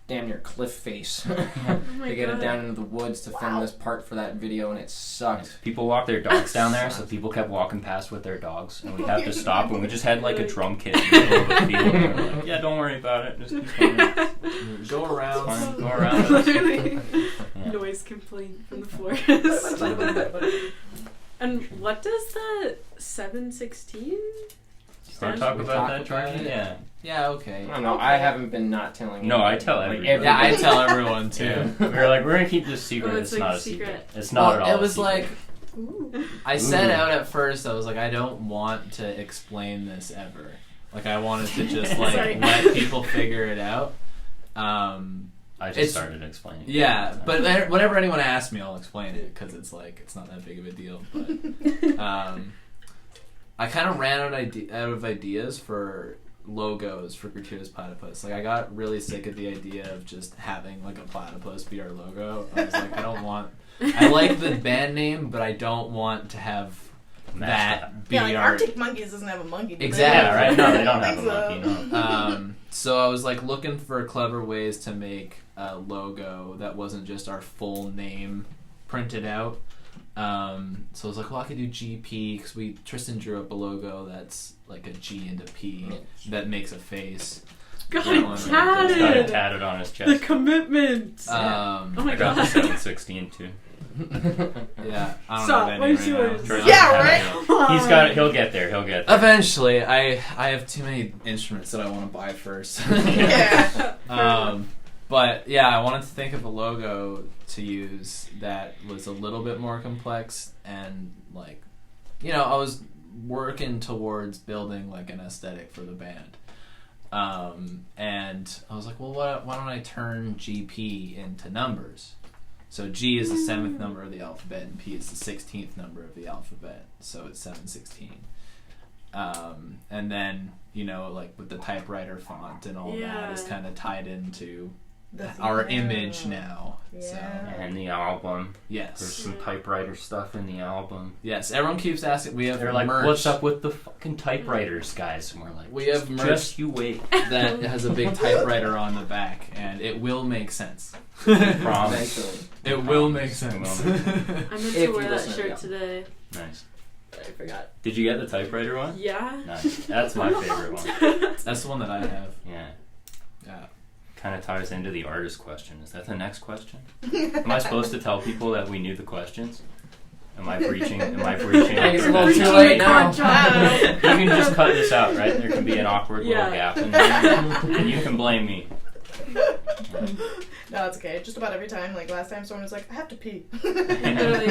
damn near cliff face Oh my to get it God. down into the woods to film this part for that video, and it sucked. People walk their dogs down there, so people kept walking past with their dogs, and we have to stop, and we just had like a drum kit in the middle of the field. And we're like, yeah, don't worry about it. Just keep going. Go around. Fine, go around. Literally. Yeah. Noise complaint from the forest. And what does the 716 Want stand to talk We about talk that, about Jordan? it? Yeah. Yeah, okay. I don't know. I haven't been not telling. No, I anybody. tell Like, everybody. Yeah, I tell everyone too. Yeah. We were like, we're gonna keep this secret. Oh, it's it's not like a secret. secret. It's not at all. It was a secret. like Ooh. I set out at first, I was like, I don't want to explain this ever. Like, I wanted to just, like, Sorry. let people figure it out. I just started explaining. Yeah, but whenever anyone asks me, I'll explain it, because it's, like, it's not that big of a deal. But I kind of ran out of ideas for logos for Gratuitous Platypus. Like, I got really sick of the idea of just having, like, a platypus be our logo. I was like, I don't want... I like the band name, but I don't want to have that be Yeah, like our... Arctic Monkeys doesn't have a monkey. do they? Exactly. Yeah, right? No, they don't I have a think monkey, no. So I was, like, looking for clever ways to make a logo that wasn't just our full name printed out. So I was like, well, I could do GP, because Tristan drew up a logo that's like a G and a P that makes a face. Got That it one. He's got it tatted. tatted on his The chest. commitment. Oh my I got the god. 716 too. Yeah, I don't Stop, have any where's right yours? now. Jordan Yeah, doesn't right? have it. He's got it. He'll get there. He'll get there. Eventually, I have too many instruments that I want to buy first. Yeah. But yeah, I wanted to think of a logo to use that was a little bit more complex and, like, you know, I was working towards building, like, an aesthetic for the band. And I was like, well, why don't I turn GP into numbers? So G is the 7th number of the alphabet, and P is the 16th number of the alphabet. So it's 716. And then, you know, like with the typewriter font and all that is kind of tied into our image now. Yeah. So And the album. There's yes, some typewriter stuff in the album. yes. Everyone keeps asking. We have They're like, merch what's up with the fucking typewriters, guys? And we're like, We have merch. just you wait. that has a big typewriter on the back, and it will make sense. Promise. Eventually. It will make sense. It will. I meant If to you wear that listen, shirt yeah. today. Nice. I forgot. Did you get the typewriter one? Yeah. Nice. That's my favorite one. That's the one that I have. Yeah. Yeah. Kind of ties into the artist question. Is that the next question? Am I supposed to tell people that we knew the questions? Am I breaching? I think it's a little Breaching too the late now. contract. You can just cut this out, right? There can be an awkward Yeah. little gap in there, and you can blame me. No, it's okay. Just about every time, like last time, someone was like, "I have to pee." Literally.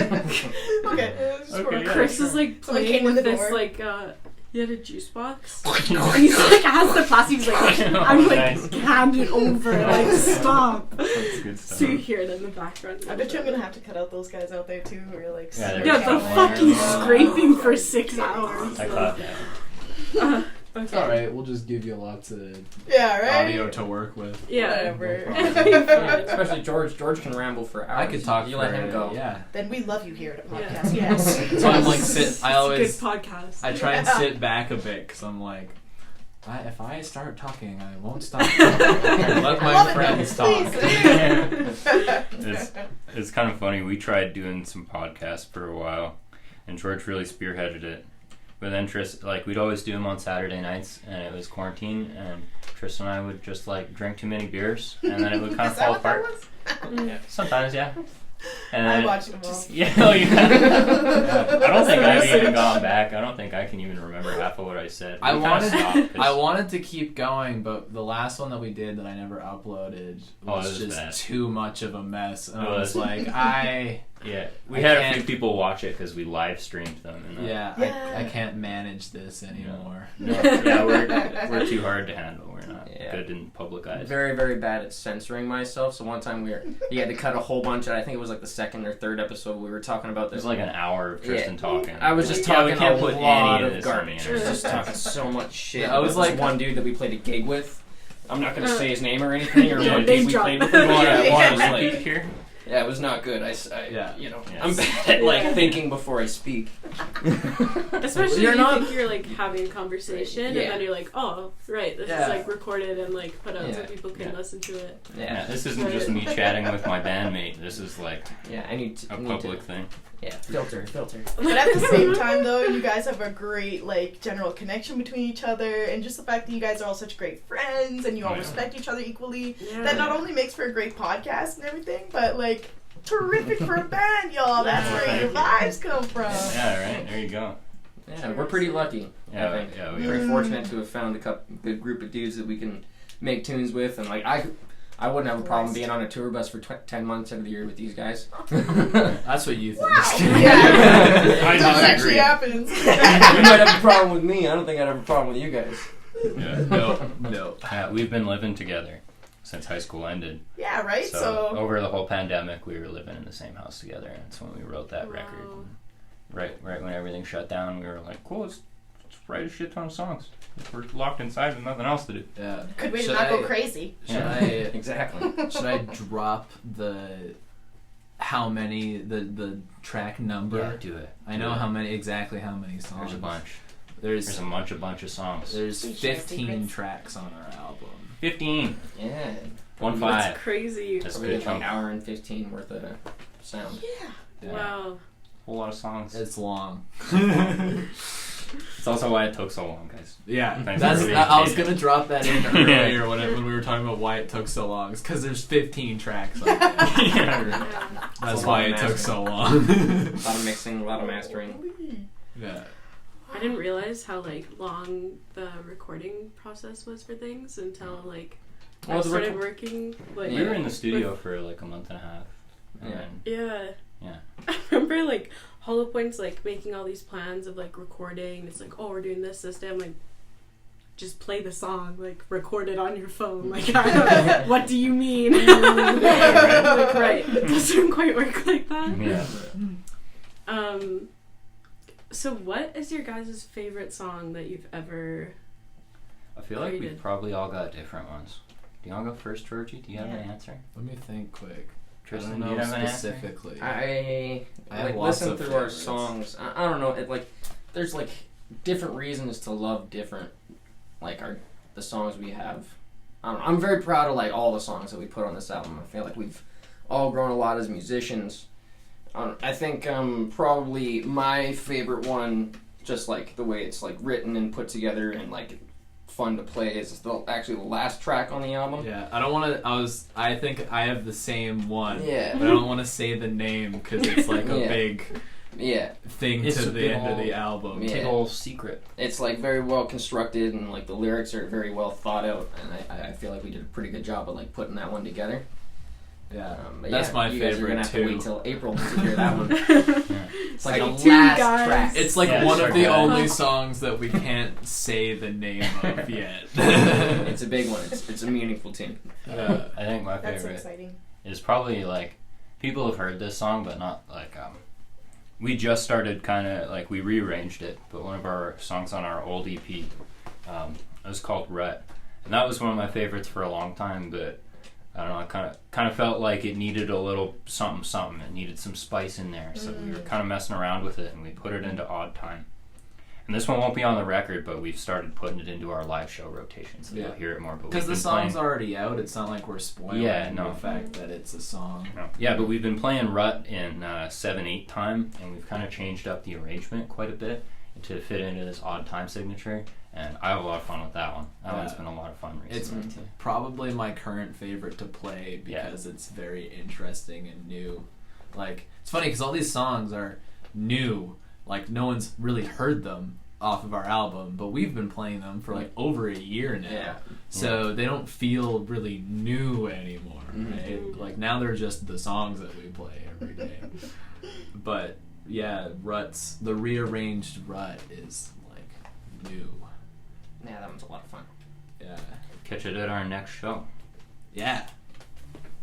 Okay. Okay, yeah. Chris is like Someone playing came in with the this door. like he had a juice box. He's like has the plastic. He's like I'm like Nice. hand it over. Like stop. That's good stuff. So you hear it in the background. I bet you I'm gonna have to cut out those guys out there too, who are like. Yeah, they're Yeah, the Yeah. fucking scraping for 6 hours. I caught that. Okay. It's alright, we'll just give you lots of Yeah, right. audio to work with. Yeah. Whatever. Especially George. George can ramble for hours. I could talk You for let him go. Yeah. Then we love you here at a Yeah. podcast. Yes. So I'm like It's I a always good podcast. I try and Yeah. sit back a bit because I'm like, if I start talking, I won't stop. Let my Love it, friends please. talk. It's kind of funny. We tried doing some podcasts for a while, and George really spearheaded it. But then we'd always do them on Saturday nights, and it was quarantine, and Tristan and I would just like drink too many beers, and then it would kind of Is that fall what that apart. was? Yeah, sometimes, yeah. And I then watched them all. Yeah, oh, yeah. I don't think I've research. even gone back. I don't think I can even remember half of what I said. I We kinda wanted, stopped 'cause- I wanted to keep going, but the last one that we did that I never uploaded Oh, it was was just bad. too much of a mess. And It I was was. like, Yeah, we I had a can't- few people watch it because we live streamed them. And yeah, Yeah. I can't manage this anymore. yeah, we're too hard to handle. We're not Yeah. good in public eyes. Very, very bad at censoring myself. So one time he had to cut a whole bunch. I think it was like the second or third episode. We were talking about There's this. like an hour of Tristan talking. I was just Yeah, talking we can't a put lot any of of this on the garbage. internet. Just talking so much shit. Yeah, I was about this like- one dude that we played a gig with. I'm not gonna say his name or anything, or Yeah, what name gig we drop. played with him. Want to Yeah. repeat here? Yeah, it was not good. Yeah. You know, Yes. I'm bad at like thinking before I speak. Especially You're if not- you think you're like having a conversation and Yeah. then you're like, oh, right, this Yeah. is like recorded and like put out so Yeah. people can Yeah. listen to it. Yeah, this isn't just me chatting with my bandmate. This is like Yeah, I need to. a need public to, thing. Yeah, filter. But at the same time, though, you guys have a great like general connection between each other, and just the fact that you guys are all such great friends and you all Oh, yeah. respect each other equally. Yeah. That not only makes for a great podcast and everything, but like terrific for a band, y'all. That's Yeah. where your vibes come from. Yeah, right. There you go. Yeah, we're pretty lucky. I Yeah, think. yeah, We're we very Mm. fortunate to have found a good group of dudes that we can make tunes with, and like I wouldn't have a problem being on a tour bus for 10 months out of the year with these guys. That's what you think. Wow. Yeah. I Until it actually disagree. happens. You might have a problem with me. I don't think I'd have a problem with you guys. Yeah, no. We've been living together since high school ended. Yeah, right? So So over the whole pandemic, we were living in the same house together, and that's when we wrote that Wow. record. And right when everything shut down, we were like, cool, let's write a shit ton of songs. We're locked inside with nothing else to do. Yeah. good way to Should not go I- crazy. Should Yeah. I Exactly. should I drop the track number? Yeah, do it. I know exactly how many songs. There's a bunch. There's There's a bunch of songs. there's We share 15 secrets. tracks on our album. 15. Yeah. 1 That's 5. crazy. That's Probably good like an chunk. hour and 15 worth of sound. Yeah. Yeah. Wow. Whole lot of songs. It's long. It's also why it took so long, guys. Yeah, Thanks that's. for being I was patient. gonna drop that in earlier when we were talking about why it took so long. It's because there's 15 tracks on there. Yeah. That's a why lot it of took mastering. so long. A lot of mixing, a lot of mastering. Yeah. I didn't realize how like long the recording process was for things until like Well, I the started reco- working. Like, We were in the studio for like a month and a half. And Yeah. then Yeah. Yeah. I remember like Hollow Point's like making all these plans of like recording. It's like, oh, we're doing this day. I'm like, just play the song, like record it on your phone. Like, I don't, what do you mean? Like, right. It doesn't quite work like that. Yeah. So what is your guys' favorite song that you've ever... I feel like Rated. we've probably all got different ones. Do you want to go first, Georgie? Do you have an answer? Let me think quick. Tristan, I don't do you know have an answer? specifically. I have like lots listen of through our favorites. songs. I don't know. It like there's like different reasons to love different like the songs we have. I don't know. I'm very proud of like all the songs that we put on this album. I feel like we've all grown a lot as musicians. I think probably my favorite one, just like the way it's like written and put together and like fun to play, is actually the last track on the album. Yeah, I don't want to. I think I have the same one. Yeah. But I don't want to say the name because it's like a Yeah. big Yeah. thing It's to a the big end of the ol'- album. Yeah. Big old secret. It's like very well constructed and like the lyrics are very well thought out, and I feel like we did a pretty good job of like putting that one together. Yeah, But that's yeah, my you guys are gonna favorite have to too. wait till April to hear that one. Yeah. It's like the Stay tuned, last guys. track. It's like Yeah, one sure. of the Yeah. only songs that we can't say the name of yet. It's a big one. It's a meaningful tune. Yeah. I think my That's favorite exciting. is probably like people have heard this song, but not like we just started kind of like we rearranged it, but one of our songs on our old EP it was called Rut, and that was one of my favorites for a long time. But I don't know, I kind of felt like it needed a little something. It needed some spice in there, so we were kind of messing around with it, and we put it into Odd Time. And this one won't be on the record, but we've started putting it into our live show rotation, so Yeah. you'll hear it more. But Because we've the been song's playing- already out, it's not like we're spoiling the fact that it's a song. No. Yeah, but we've been playing Rut in 7/8 time, and we've kind of changed up the arrangement quite a bit to fit into this odd time signature, and I have a lot of fun with that one. That one's been a lot of fun It's recently too. probably my current favorite to play because it's very interesting and new. Like, it's funny because all these songs are new. Like, no one's really heard them off of our album, but we've been playing them for like over a year now. Yeah. So they don't feel really new anymore, Mhm. right? Like, now they're just the songs that we play every day. But yeah, the rearranged Rut is like new. Yeah, that one's a lot of fun. Yeah. Catch it at our next show. Yeah.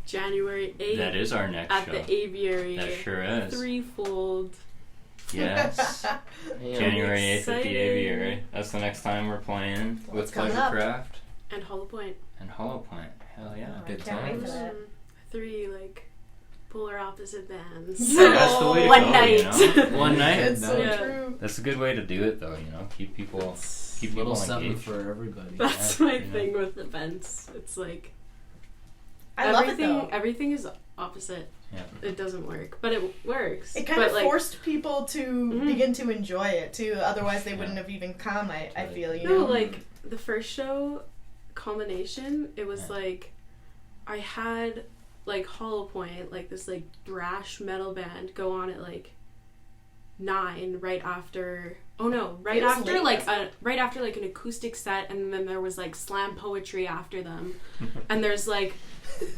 January 8th That is our next at show. the Aviary. That sure is. Threefold. Yes. Yeah. January 8th at the Exciting. Aviary. That's the next time we're playing Well, with it's coming Pleasure up. Craft And Hollow Point. and Hollow Plant. Hell yeah. Oh, I Good can't wait for times. that. 3 like polar opposite bands. Yeah, that's the way to One go, night. you know? One night. It's so Yeah. true. That's a good way to do it, though. You know, keep people Little something engaged. for everybody. That's Yeah, my you know. thing with events. It's like I love it everything. though. Everything is opposite. Yeah. It doesn't work, but it works. It kind but of like, forced people to Mhm. begin to enjoy it too. Otherwise, they Yeah. wouldn't have even come. I Right. feel you No, know. like the first show, culmination. It was Yeah. like I had like Hollow Point, like this like thrash metal band, go on at like 9 right after Oh no! It was late. Right after like an acoustic set, and then there was like slam poetry after them, and there's like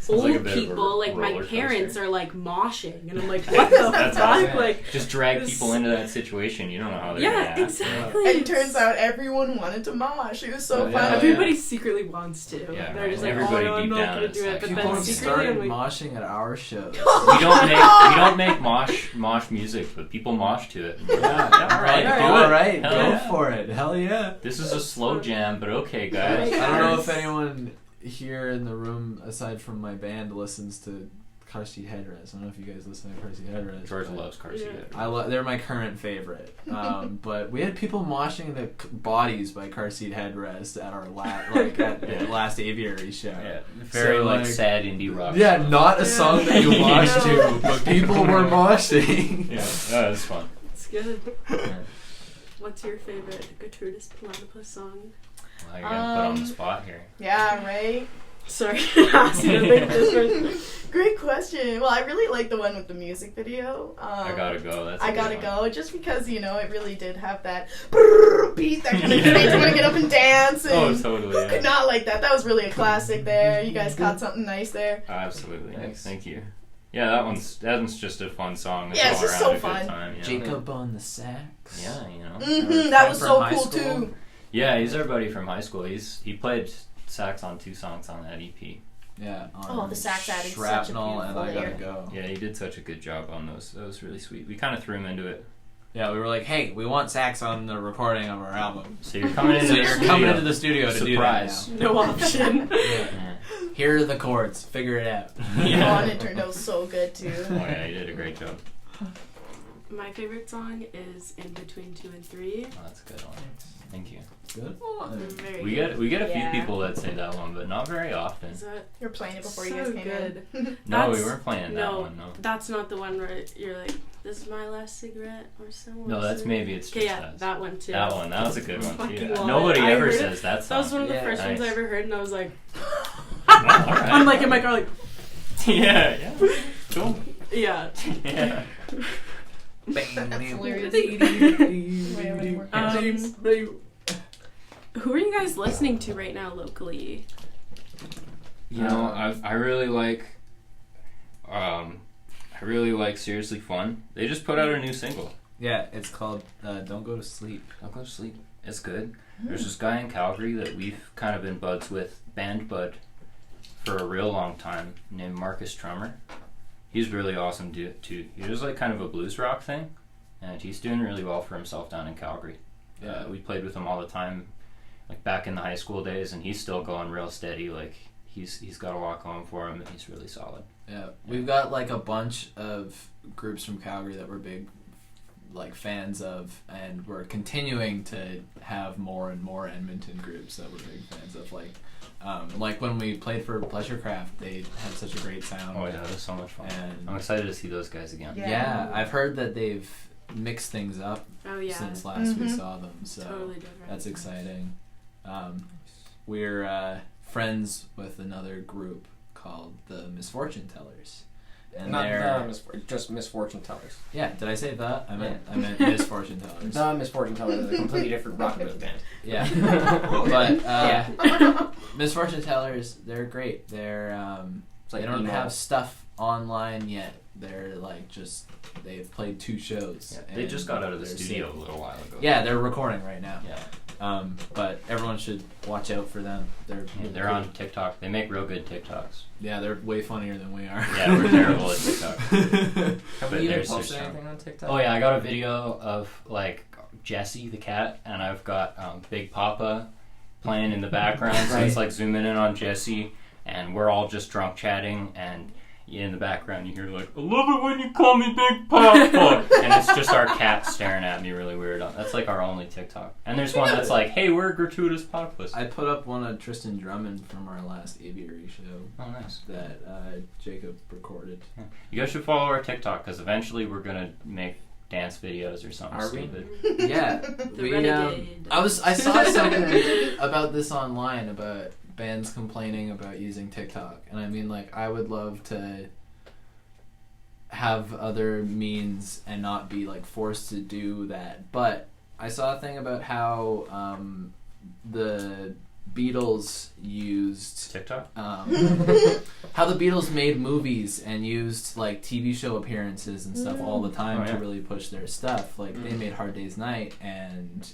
old like a bit of a people, like my roller parents coaster. are like moshing, and I'm like, what the That's fuck? awesome. Like, Just drag this- people into that situation. You don't know how they're yeah, gonna act. exactly. And it turns out everyone wanted to mosh. It was so Oh, yeah. fun. Everybody secretly wants to. Yeah, They're just like, everybody oh no, I'm deep not down gonna is do it. like- But People then have secretly, started I'm like, moshing at our shows. We don't make mosh music, but people mosh to it. Yeah, all right, do all it. right, Hell go yeah. for it. Hell yeah. This is a slow jam, but okay, guys. I don't know if anyone here in the room, aside from my band, listens to Car Seat Headrest. I don't know if you guys listen to Car Seat Headrest. George but loves car seat. Yeah. they're my current favorite. But we had people moshing the Bodies by Car Seat Headrest at our the last Aviary show. Yeah, very So, like sad indie rock. Yeah, song. not a song that you mosh to, but people were moshing. Yeah, that was fun. it's good. Yeah. What's your favorite Gratuitous Platypus song? Well, you're gonna put on the spot here. Yeah, right? Sorry, asked you to think this one. Great question. Well, I really like the one with the music video. I gotta go. That's a I good gotta one. go, just because, you know, it really did have that brrr beat that kind of makes you want to get up and dance. And Oh, totally. who could Yeah. not like that? That was really a classic there. You guys caught something nice there. Absolutely. Thanks. Thank you. Yeah, that one's just a fun song. That's Yeah, it's all just around so a good fun. Time, yeah. Jacob on the sax. Yeah, you know. That was From so high cool school. too. Yeah, he's our buddy from high school. He played sax on 2 songs on that EP. Yeah. Oh, the sax added such a Shrapnel and I beautiful Gotta layer. Go. Yeah, he did such a good job on those. That was really sweet. We kind of threw him into it. Yeah, we were like, hey, we want sax on the recording of our album. So you're coming into So the you're studio. coming into the studio to Surprise. do that No option. now. Yeah. Yeah. Here are the chords. Figure it out. Oh, Yeah. and it turned out so good too. Oh yeah, he did a great job. My favorite song is In Between 2 and 3. Oh, that's a good one. Thank you. Good. Very We good. get a few Yeah. people that say that one, but not very often. Is that You were playing it before you so guys came good? in. No, we That's- weren't playing that no, one. No. That's not the one where you're like, this is my last cigarette or something. No, that's maybe it's Okay, just yeah, us. that one too. That one. That was a good one Fucking too. love Nobody it. I ever heard says it. that song. That was one of the Yeah, first ones I nice. ever heard, and I was like, Alright. I'm like in my car, like, yeah. Cool. yeah. Yeah. That's hilarious. Who are you guys listening to right now locally? You know, I really like Seriously Fun. They just put out a new single. Yeah, it's called Don't Go to Sleep. Don't go to sleep. It's good. There's this guy in Calgary that we've kind of been buds with, band bud, for a real long time, named Marcus Trummer. He's really awesome too. He does like kind of a blues rock thing, and he's doing really well for himself down in Calgary. Yeah. We played with him all the time, like back in the high school days, and he's still going real steady. Like he's got a lot going for him, and he's really solid. Yeah, we've got like a bunch of groups from Calgary that we're big like fans of, and we're continuing to have more and more Edmonton groups that we're big fans of. Like when we played for Pleasurecraft, they had such a great sound. Oh yeah, that was so much fun. And I'm excited to see those guys again. Yeah. I've heard that they've mixed things up Oh yeah, since last we Mhm. saw them, so totally different. that's exciting. We're friends with another group called the Misfortune Tellers. And Not they're just Misfortune Tellers. yeah. Did I say that? I meant Misfortune Tellers. The Misfortune Tellers is a completely different rock and roll band. Yeah, but Misfortune Tellers, they're great. They're It's like they don't emo. have stuff online yet. They're like they've played 2 shows. Yeah, they and just got out of the they're studio sick. a little while ago. Yeah, they're recording right now. Yeah. But everyone should watch out for them. They're on TikTok. They make real good TikToks. Yeah, they're way funnier than we are. Yeah, we're terrible at TikTok. Have But we even there's posted some. anything on TikTok? Oh yeah, I got a video of like Jessie the cat, and I've got Big Papa playing in the background. So it's like zooming in on Jessie, and we're all just drunk chatting, and in the background you hear like, "I love it when you call me Big Papa," and it's just our cat staring at me really weird. That's like our only TikTok. And there's one that's like, "Hey, we're Gratuitous Platypus." I put up one of Tristan Drummond from our last aviary show Oh, nice. that Jacob recorded. You guys should follow our TikTok because eventually we're gonna make dance videos or something Are we? stupid. Yeah, The we. Renegade. I saw something about this online about bands complaining about using TikTok, and I mean, like, I would love to have other means and not be like forced to do that, but I saw a thing about how the Beatles used TikTok. how the Beatles made movies and used like TV show appearances and stuff all the time to really push their stuff. Like they made Hard Day's Night and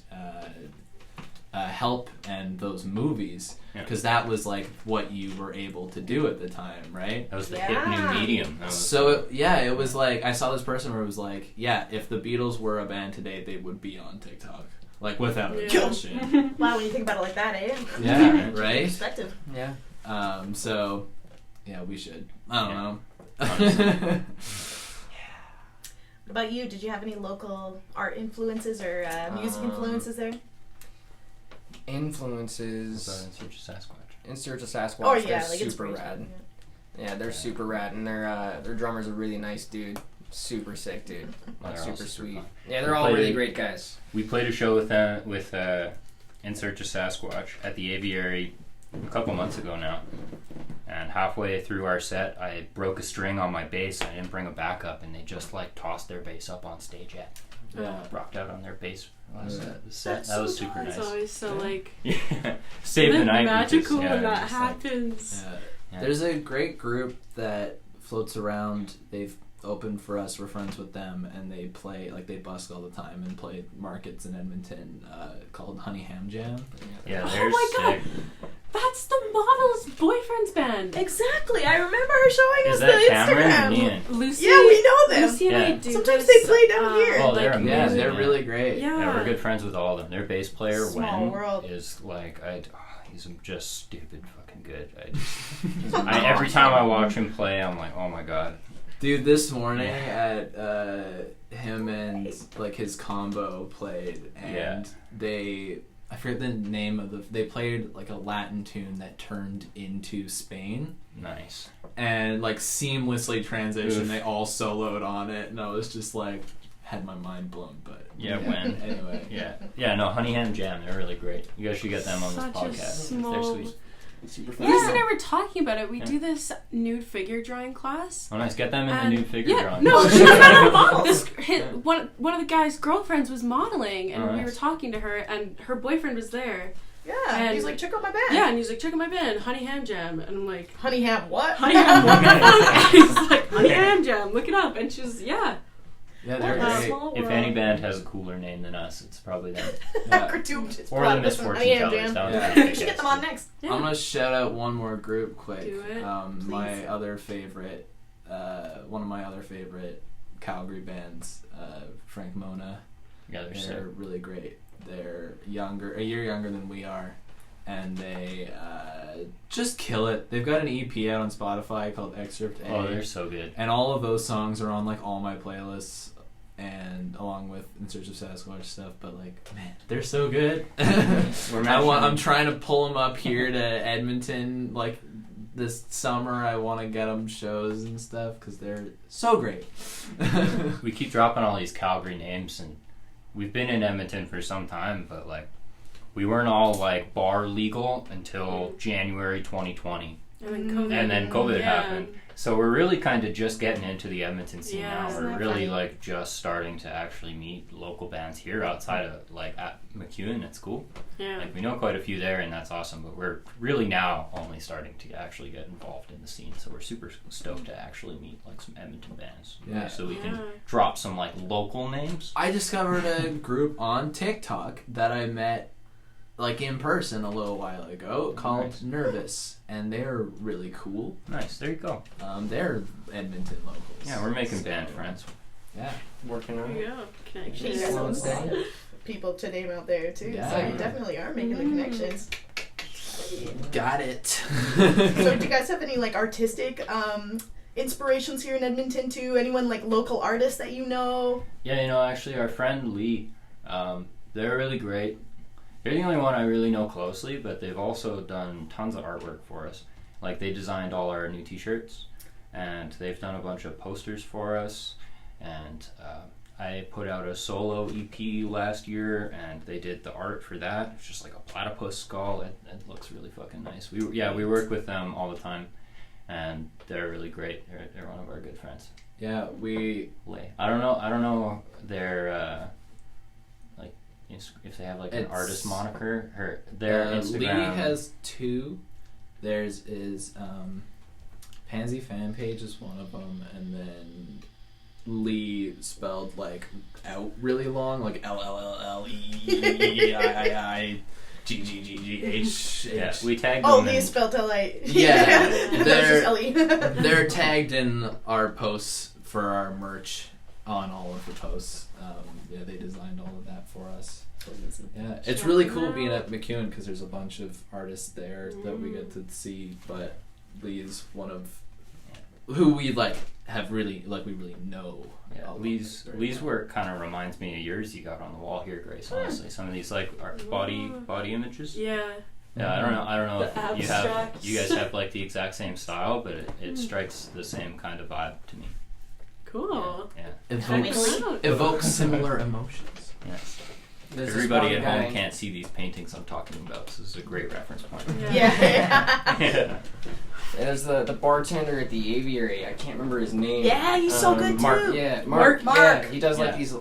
Help and those movies because that was like what you were able to do at the time, right? That was the hip new medium. It was like I saw this person where it was like, if the Beatles were a band today, they would be on TikTok. Like, without a bullshit. Wow, when you think about it like that, eh? Yeah, right? Perspective. Yeah. We should. I don't know. What about you? Did you have any local art influences or music influences there? Influences. In Search of Sasquatch. In Search of Sasquatch. Oh, yeah, they're like super rad. Yeah, they're super rad, and their drummer's a really nice dude. Super sick, dude. Super sweet. Fun. Yeah, they're all really great guys. We played a show with In Search of Sasquatch at the Aviary a couple months ago now. And halfway through our set, I broke a string on my bass. I didn't bring a backup, and they just like tossed their bass up on stage. Rocked out on their bass. Set. That was super nice. It's always so like save the night. Magical when that happens. There's a great group that floats around. They've opened for us. We're friends with them, and they play they busk all the time and play markets in Edmonton called Honey Ham Jam. Yeah, they're God. That's the model's boyfriend's band. Exactly. I remember her showing us the Cameron Instagram. Lucy. Yeah, we know them. Lucy and I do Sometimes this, they play down here. Oh, they're amazing. Yeah, they're really great. Yeah, we're good friends with all of them. Their bass player, Small world. is like he's just stupid fucking good. Every time I watch him play, I'm like, oh my god. Dude, this morning at him and his combo played, and I forget the name of they played a Latin tune that turned into Spain. Nice. And seamlessly transitioned. They all soloed on it, and I was just had my mind blown. But anyway, no, Honey Ham Jam, they're really great. You guys should get them on this podcast. They're sweet. Super fun. Lucy and I were talking about it. We do this nude figure drawing class. Oh, nice. Get them in the nude figure drawing. No, she's not a model. One of the guy's girlfriends was modeling, and we were talking to her, and her boyfriend was there. Yeah, and he's like, check out my band. Yeah, and he's like, check out my band, Honey Ham Jam. And I'm like, Honey Ham what? Honey Ham what? And he's like, Honey Ham Jam, look it up. And she's, Yeah, they're great. If any band has a cooler name than us, it's probably them. Gratuitous. Or the Misfortune Tellers. We should get them on next. Yeah. I'm gonna shout out one more group quick. Do it, my other favorite, one of my other favorite Calgary bands, Frank Mona. Yeah, they're really great. They're a year younger than we are, and they just kill it. They've got an EP out on Spotify called Excerpt A. Oh, they're so good. And all of those songs are on all my playlists, and along with In Search of Sasquatch stuff. But man, they're so good. I'm trying to pull them up here to Edmonton this summer. I want to get them shows and stuff because they're so great. We keep dropping all these Calgary names, and we've been in Edmonton for some time, but we weren't all bar legal until January 2020. And then COVID happened. So we're really kind of just getting into the Edmonton scene now. We're really just starting to actually meet local bands here outside of at McEwen. It's cool. Yeah. We know quite a few there, and that's awesome. But we're really now only starting to actually get involved in the scene. So we're super stoked to actually meet some Edmonton bands. Yeah. So we can drop some local names. I discovered a group on TikTok that I met in person a little while ago called Nervous, and they're really cool. Nice, there you go. They're Edmonton locals. Yeah, we're making band friends. Yeah, working on it. Yeah, connections. People to name out there too. Yeah. So you definitely are making the connections. Got it. So do you guys have any artistic inspirations here in Edmonton too? Anyone local artists that you know? Yeah, actually our friend Lee, they're really great. They're the only one I really know closely, but they've also done tons of artwork for us. They designed all our new t-shirts, and they've done a bunch of posters for us, and I put out a solo EP last year, and they did the art for that. It's just a platypus skull. It looks really fucking nice. We work with them all the time, and they're really great. They're one of our good friends. Yeah, I don't know their if they have like an It's- artist moniker, their Instagram. Lee has 2. Theirs is Pansy Fan Page is one of them, and then Lee spelled like out really long, like LLLEEIIGGGH. Yeah, we tagged Oh, them. Lee in- spelled L-A. Yeah, That's just L-E. they're tagged in our posts for our merch on all of the posts. Yeah, they designed all of that for us. Yeah, it's really cool being at McEwen because there's a bunch of artists there that we get to see. But Lee's one of who we have really we really know. Yeah, Lee's work kind of reminds me of yours you got on the wall here, Grace. Honestly, some of these art, body images. Yeah. Yeah, I don't know The if abstract. you guys have like the exact same style, but it strikes the same kind of vibe to me. Cool. Yeah. Evokes similar emotions. Yes. There's this Everybody one at home guy- can't see these paintings I'm talking about, so this is a great reference point. Yeah. Yeah. There's the bartender at the aviary. I can't remember his name. Yeah, he's so good Mark, too. Yeah, Mark. Mark. Yeah, he does like Yeah. these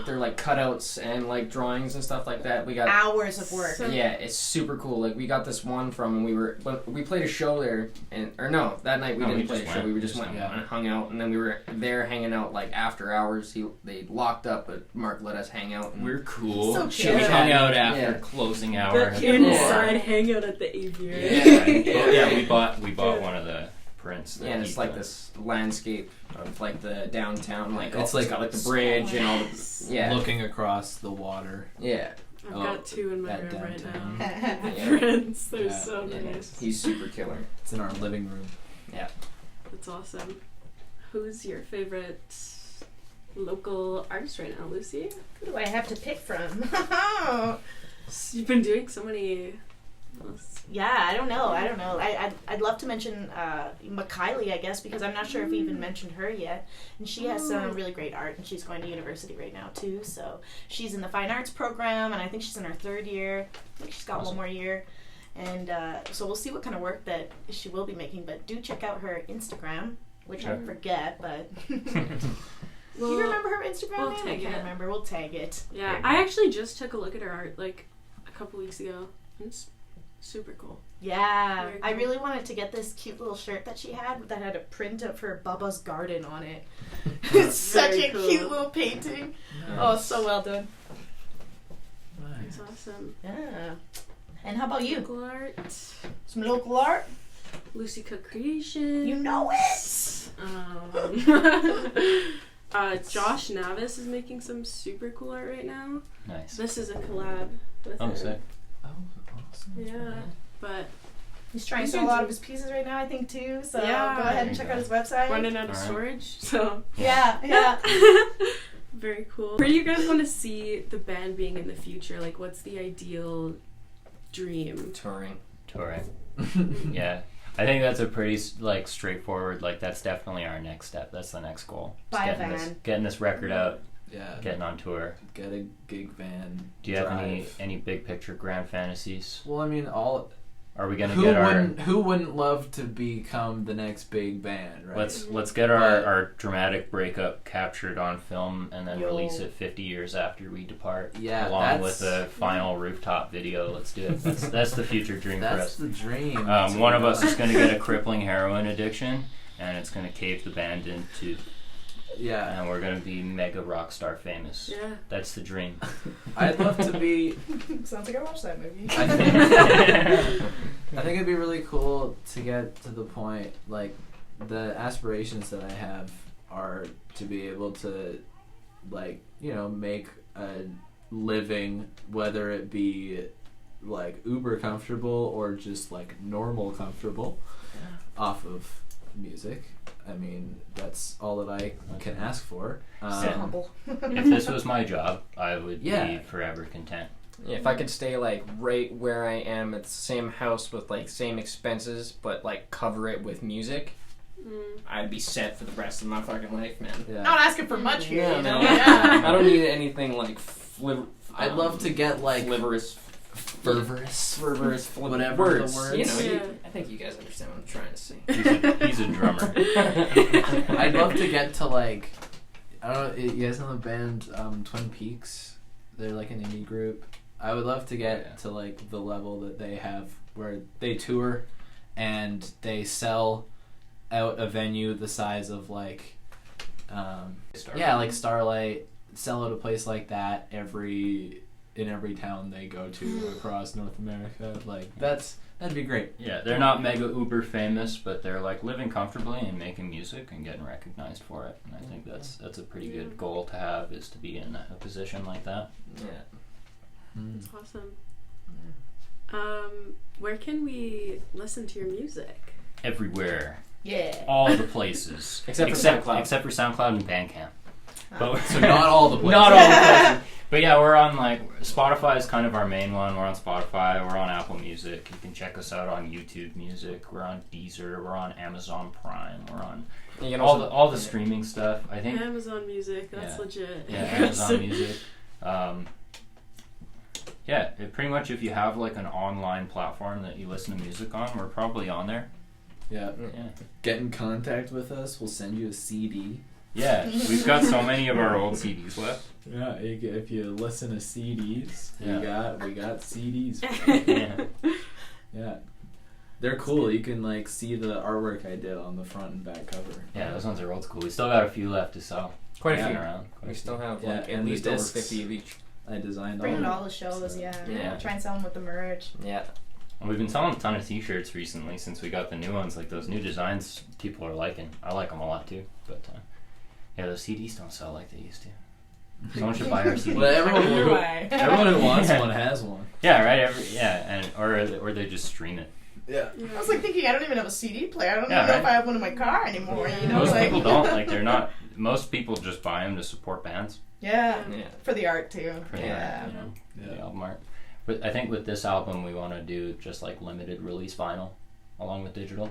they're like cutouts and like drawings and stuff like that. We got Hours of work. yeah, it's super cool. Like we got this one from we played a show there, that night we No, didn't we play a just show. went. We just went Yeah. and hung out, and then we were there hanging out like after hours. They locked up, but Mark let us hang out. And We're cool. So We chill. hung out after Yeah. closing hour. The inside hangout at the aviary. Yeah, we bought one of the prints. that yeah, and he it's like did. this landscape of like the downtown, like It's it's got like the bridge and all the yeah, Looking across the water. yeah. I've Oh, got 2 in my at room right downtown. now. The Yeah. prints, they're Yeah. so Yeah, nice. he's super killer. It's in our living room. That's awesome. Who's your favorite local artist right now, Lucy? Who do I have to pick from? You've been doing so many. Yeah, I don't know. I'd love to mention Makaylee, I guess, because I'm not sure if we even mentioned her yet. And she has some really great art, and she's going to university right now, too. So she's in the fine arts program, and I think she's in her 3rd year. I think she's got one more year. And so we'll see what kind of work that she will be making. But do check out her Instagram, which I forget, but... Do you remember her Instagram we'll name? I tag can't it. remember. We'll tag it. Yeah, I actually just took a look at her art like a couple weeks ago. It's super cool. Yeah, Very I cool. really wanted to get this cute little shirt that she had that had a print of her Bubba's garden on it. It's such Very a cool. cute little painting. Oh, so well done. It's awesome. Yeah. And how about you? Local art. Some local art? Lucy Cook Creations. You know it! Josh Navis is making some super cool art right now. Nice. This is a collab with Oh, her. sick. Oh, awesome. Yeah, but He's trying to sell a lot of his pieces right now, I think, too. So Yeah. go ahead and check out his website. running out of Alright. storage. So Yeah. very cool. Where do you guys want to see the band being in the future? Like, what's the ideal dream? Touring. Yeah. I think that's a pretty straightforward. That's definitely our next step. That's the next goal. Buy a Getting van. getting this record out, Yeah. getting on tour. Get a gig van. Do you have drive. any big picture grand fantasies? Well, I mean, Are we gonna who get our wouldn't love to become the next big band, right? let's get our dramatic breakup captured on film and then Yo. release it 50 years after we depart. Yeah, along that's- with a final rooftop video. Let's do it. That's the future dream for That's us. the dream. One of us is going to get a crippling heroin addiction, and it's going to cave the band in two. Yeah. And we're going to be mega rock star famous. Yeah. That's the dream. I'd love to be. Sounds like I watched that movie. I think it'd be really cool to get to the point, the aspirations that I have are to be able to, make a living, whether it be, uber comfortable or just, normal comfortable off of music. I mean, that's all that I can ask for. So humble. If this was my job, I would Yeah. be forever content. Yeah, if I could stay right where I am at the same house with same expenses, but cover it with music, I'd be set for the rest of my fucking life, man. Yeah. Not asking for much here, Yeah, you know? man. Yeah. I don't need anything I'd love to get flivorous, whatever words. the words. You know, Yeah. I think you guys understand what I'm trying to say. He's a drummer. I'd love to get to I don't know. You guys know the band Twin Peaks? They're like an indie group. I would love to get to like the level that they have where they tour and they sell out a venue the size of like like Starlight, sell out a place like that in every town they go to across North America. Like that'd be great. Yeah, they're not mega uber famous, but they're like living comfortably and making music and getting recognized for it. And I think that's a pretty good goal to have, is to be in a position like that. Yeah. That's awesome. Where can we listen to your music? Everywhere. Yeah. All the places. Except for SoundCloud. Except for SoundCloud and Bandcamp. But, So not all the places. not all the places. But yeah, we're on like Spotify is kind of our main one. We're on Spotify. We're on Apple Music. You can check us out on YouTube Music. We're on Deezer. We're on Amazon Prime. We're on You can all the streaming stuff. I think. Amazon Music, that's legit. Yeah, Amazon Music. Pretty much if you have like an online platform that you listen to music on, we're probably on there. Yeah. Yeah. Get in contact with us. We'll send you a CD. Yeah, we've got so many of our old CDs left. Yeah, if you listen to CDs, we got CDs. Yeah. Yeah, they're cool. You can like see the artwork I did on the front and back cover. Yeah, those ones are old school. We still got a few left to sell. Quite a few. Around. We still have Yeah, like at and the least over discs. 50 of each. I designed Bring all it of all the shows, so- Yeah. Try and sell them with the merch. Yeah. And we've been selling a ton of t-shirts recently since we got the new ones. Like those new designs people are liking. I like them a lot too. But those CDs don't sell like they used to. Someone should buy our CDs. Well, Why? everyone who wants one has one. Yeah, right. Or they just stream it. Yeah. I was like thinking, I don't even have a CD player. I don't Yeah, even know right. if I have one in my car anymore. You know, Most like people don't. Like they're not. Most people just buy them to support bands. yeah, Yeah. for the art too. For the Yeah. art, you know, for the Yeah. album art. But I think with this album we want to do just like limited release vinyl along with digital.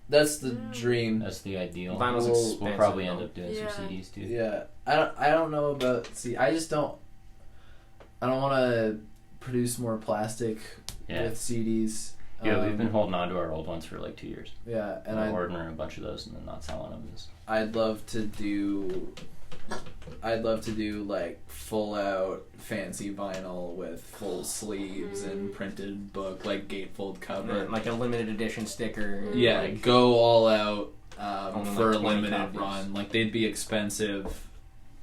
That's the dream. That's the ideal. Vinyl's We'll expensive. We'll probably end though. up doing Yeah. some CDs too. Yeah, I don't know about. See, I don't want to produce more plastic Yeah. with CDs. Yeah, we've been holding on to our old ones for like 2 years. Yeah, and We're ordering a bunch of those and then not selling them. I'd love to do like full out fancy vinyl with full sleeves and printed book, like gatefold cover. Yeah, like a limited edition sticker. Yeah, Like, go all out Only for like a 20 limited copies. run. Like they'd be expensive,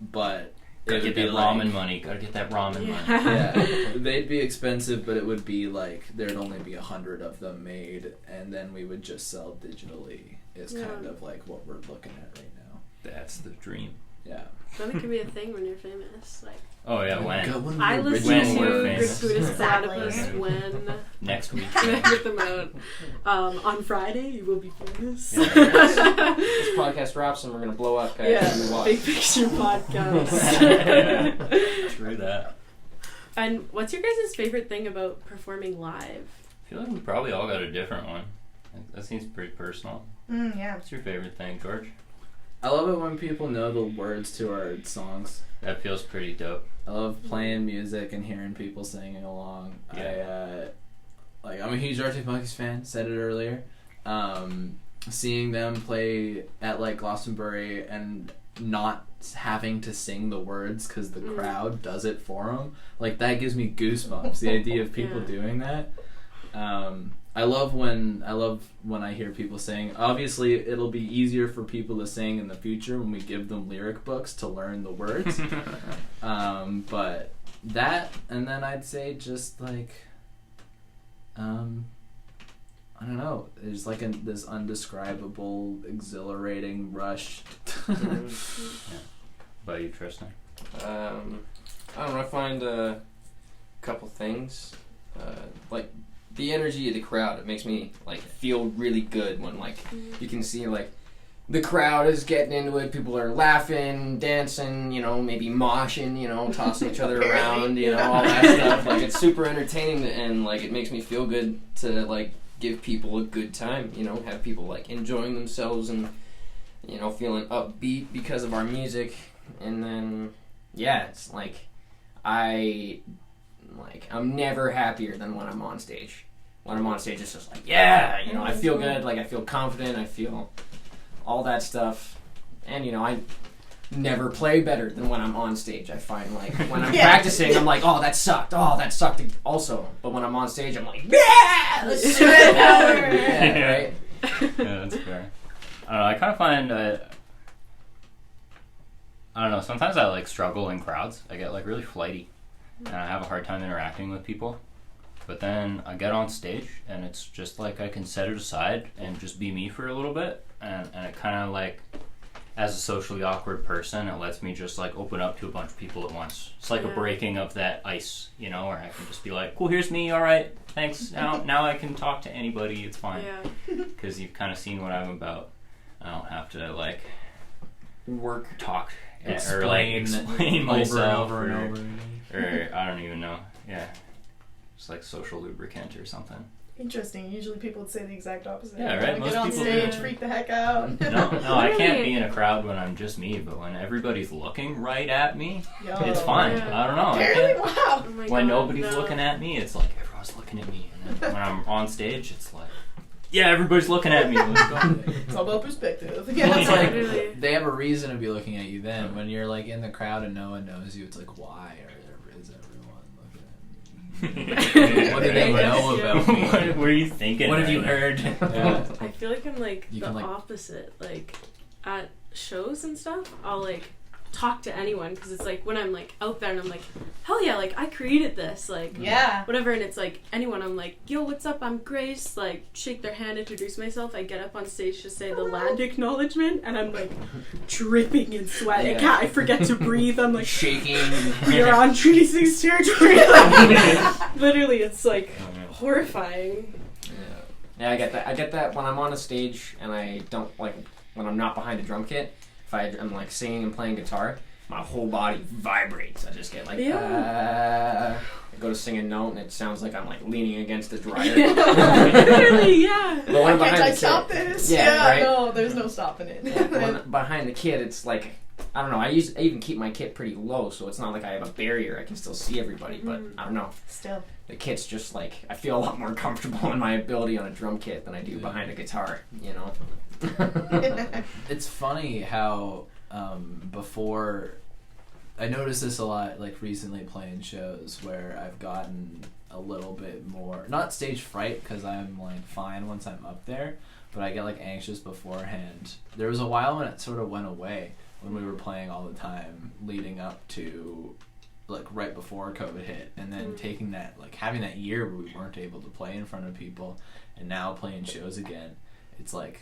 but Gotta it would get be that like, ramen money. Gotta get that ramen money. yeah, they'd be expensive, but it would be like there'd only be 100 of them made, and then we would just sell digitally. Is kind of like what we're looking at right now. That's the dream. Yeah. Then it could be a thing when you're famous. Like Oh yeah, when? I listened When to we're famous. Gratuitous Exactly. Platypus when Next week. I get them out. On Friday, you will be famous. Yeah. this podcast drops and we're gonna blow up, guys. Yeah, Watch. big picture podcast. True that. And what's your guys' favorite thing about performing live? I feel like we probably all got a different one. That seems pretty personal. Yeah. What's your favorite thing, George? I love it when people know the words to our songs. That feels pretty dope. I love playing music and hearing people singing along. Yeah. I'm a huge Arctic Monkeys fan. Said it earlier. Seeing them play at like Glastonbury and not having to sing the words because the crowd does it for them, like that gives me goosebumps. The idea of people doing that. I love when I hear people saying. Obviously, it'll be easier for people to sing in the future when we give them lyric books to learn the words. But that, and then I'd say just like, I don't know. There's like this undescribable, exhilarating rush. Yeah. About you, Tristan? I don't know. I find a couple things like the energy of the crowd. It makes me like feel really good when like you can see like the crowd is getting into it. People are laughing, dancing, maybe moshing, tossing each other around, all that stuff. Like it's super entertaining and like it makes me feel good to like give people a good time. Have people like enjoying themselves and feeling upbeat because of our music. And then it's like I'm never happier than when I'm on stage. When I'm on stage, it's just like, I feel good, like I feel confident, I feel all that stuff. And, never play better than when I'm on stage. I find like when I'm practicing, I'm like, oh, that sucked also. But when I'm on stage, I'm like, yeah, let's do it. Right? Yeah, that's fair. I don't know. I kind of find I don't know. Sometimes I like struggle in crowds. I get like really flighty, and I have a hard time interacting with people. But then I get on stage, and it's just like I can set it aside and just be me for a little bit, and it kind of like, as a socially awkward person, it lets me just like open up to a bunch of people at once. It's like a breaking of that ice, you know, where I can just be like, cool, here's me, all right, thanks. Now I can talk to anybody, it's fine. Because you've kind of seen what I'm about. I don't have to like talk or like explain myself over and over or I don't even know. Yeah, it's like social lubricant or something. Interesting. Usually people would say the exact opposite. Yeah, right? Most get on people stage, do. freak the heck out. No, I can't be in a crowd when I'm just me, but when everybody's looking right at me, it's fine. I don't know. Apparently, wow. Oh my when God, nobody's looking at me, it's like everyone's looking at me. And then when I'm on stage, it's like, yeah, everybody's looking at me. Let's go. It's all about perspective. Well, it's like Really. they have a reason to be looking at you then. When you're like in the crowd and no one knows you, it's like, why is everyone looking at me? What do they know about me? What were you thinking? What have you heard? Yeah. I feel like I'm like You the can, like- opposite. Like at shows and stuff, I'll like talk to anyone because it's like when I'm like out there and I'm like, hell yeah, like I created this, like whatever, and it's like anyone, I'm like, yo, what's up? I'm Grace. Like shake their hand, introduce myself. I get up on stage to say the land acknowledgement, and I'm like dripping in sweat. I forget to breathe. I'm like shaking. You're on Treaty 6 territory. Like, literally, it's like horrifying. Yeah, I get that. I get that when I'm on a stage and I don't like when I'm not behind a drum kit. If I'm like singing and playing guitar, my whole body vibrates. I just get like, I go to sing a note and it sounds like I'm like leaning against a dryer. Literally, yeah. But when I'm Can't behind I the stop kit, this? Yeah, right? No, there's no stopping it. Yeah, when behind the kit, it's like, I don't know. I even keep my kit pretty low, so it's not like I have a barrier. I can still see everybody, but I don't know. Still. The kit's just like, I feel a lot more comfortable in my ability on a drum kit than I do behind a guitar, you know? It's funny how before I noticed this a lot like recently playing shows where I've gotten a little bit more not stage fright because I'm like fine once I'm up there, but I get like anxious beforehand. There was a while when it sort of went away when we were playing all the time leading up to like right before COVID hit, and then taking that like having that year where we weren't able to play in front of people and now playing shows again, it's like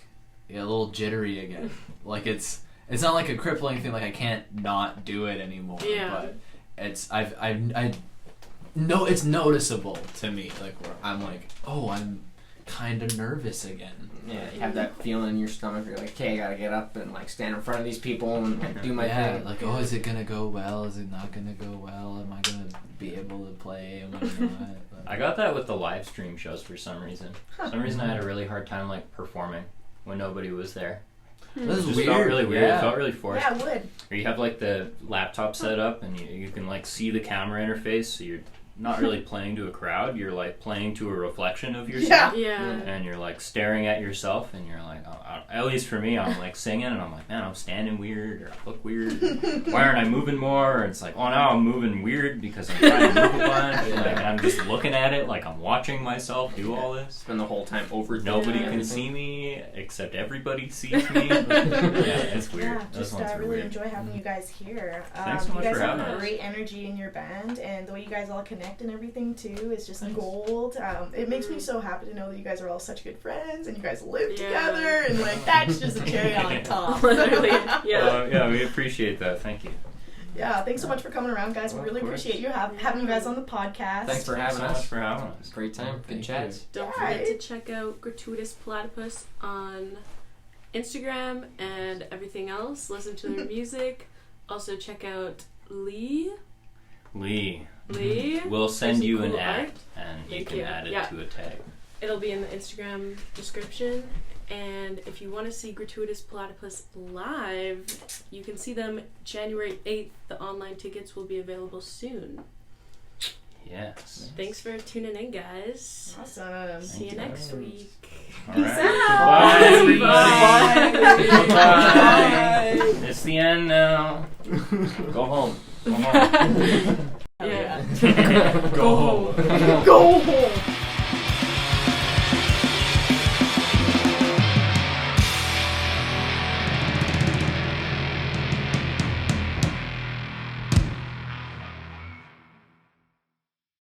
a little jittery again. Like it's not like a crippling thing, like I can't not do it anymore. Yeah. But it's I know it's noticeable to me, like where I'm like, oh, I'm kind of nervous again. Yeah, you have that feeling in your stomach. You're like, okay, I gotta get up and like stand in front of these people and like, do my thing. Like, oh, is it gonna go well? Is it not gonna go well? Am I gonna be able to play? Am I not? I got that with the live stream shows for some reason. For some reason I had a really hard time like performing when nobody was there. This is It just weird. felt really weird. Yeah. It felt really forced. Yeah, it would. Or you have like the laptop set up and you can like see the camera interface, so you're not really playing to a crowd, you're like playing to a reflection of yourself. Yeah. And you're like staring at yourself and you're like, at least for me, I'm like singing and I'm like, man, I'm standing weird or I look weird. Why aren't I moving more? Or it's like, oh, now I'm moving weird because I'm trying to move a bunch. And, like, and I'm just looking at it like I'm watching myself do all this. Spend the whole time over. Nobody can see me except everybody sees me. Yeah, it's weird. Yeah, Those just ones are really weird. enjoy having you guys here. Thanks so much you guys for have having a us. great energy in your band, and the way you guys all connect and everything too is just gold. It makes me so happy to know that you guys are all such good friends and you guys live together, and like that's just a cherry on top. Literally, yeah. Yeah, we appreciate that. Thank you. Yeah, thanks so much for coming around, guys. Well, We really of course. appreciate you having you guys on the podcast. Thanks for having so much us. for having us. Great time. Good Thank chats. Don't Yeah. forget to check out Gratuitous Platypus on Instagram and everything else. Listen to their music. Also check out Lee. Lee, Lee. we'll send some you an cool ad art. and you Thank can you. add it Yeah. to a tag. It'll be in the Instagram description. And if you want to see Gratuitous Platypus live, you can see them January 8th. The online tickets will be available soon. Yes. Thanks for tuning in, guys. Awesome. See you next week. All right. Peace out. Goodbye, everybody. Bye. Bye. This It's the end now. Go home. Go home. Yeah. Go home. Go home.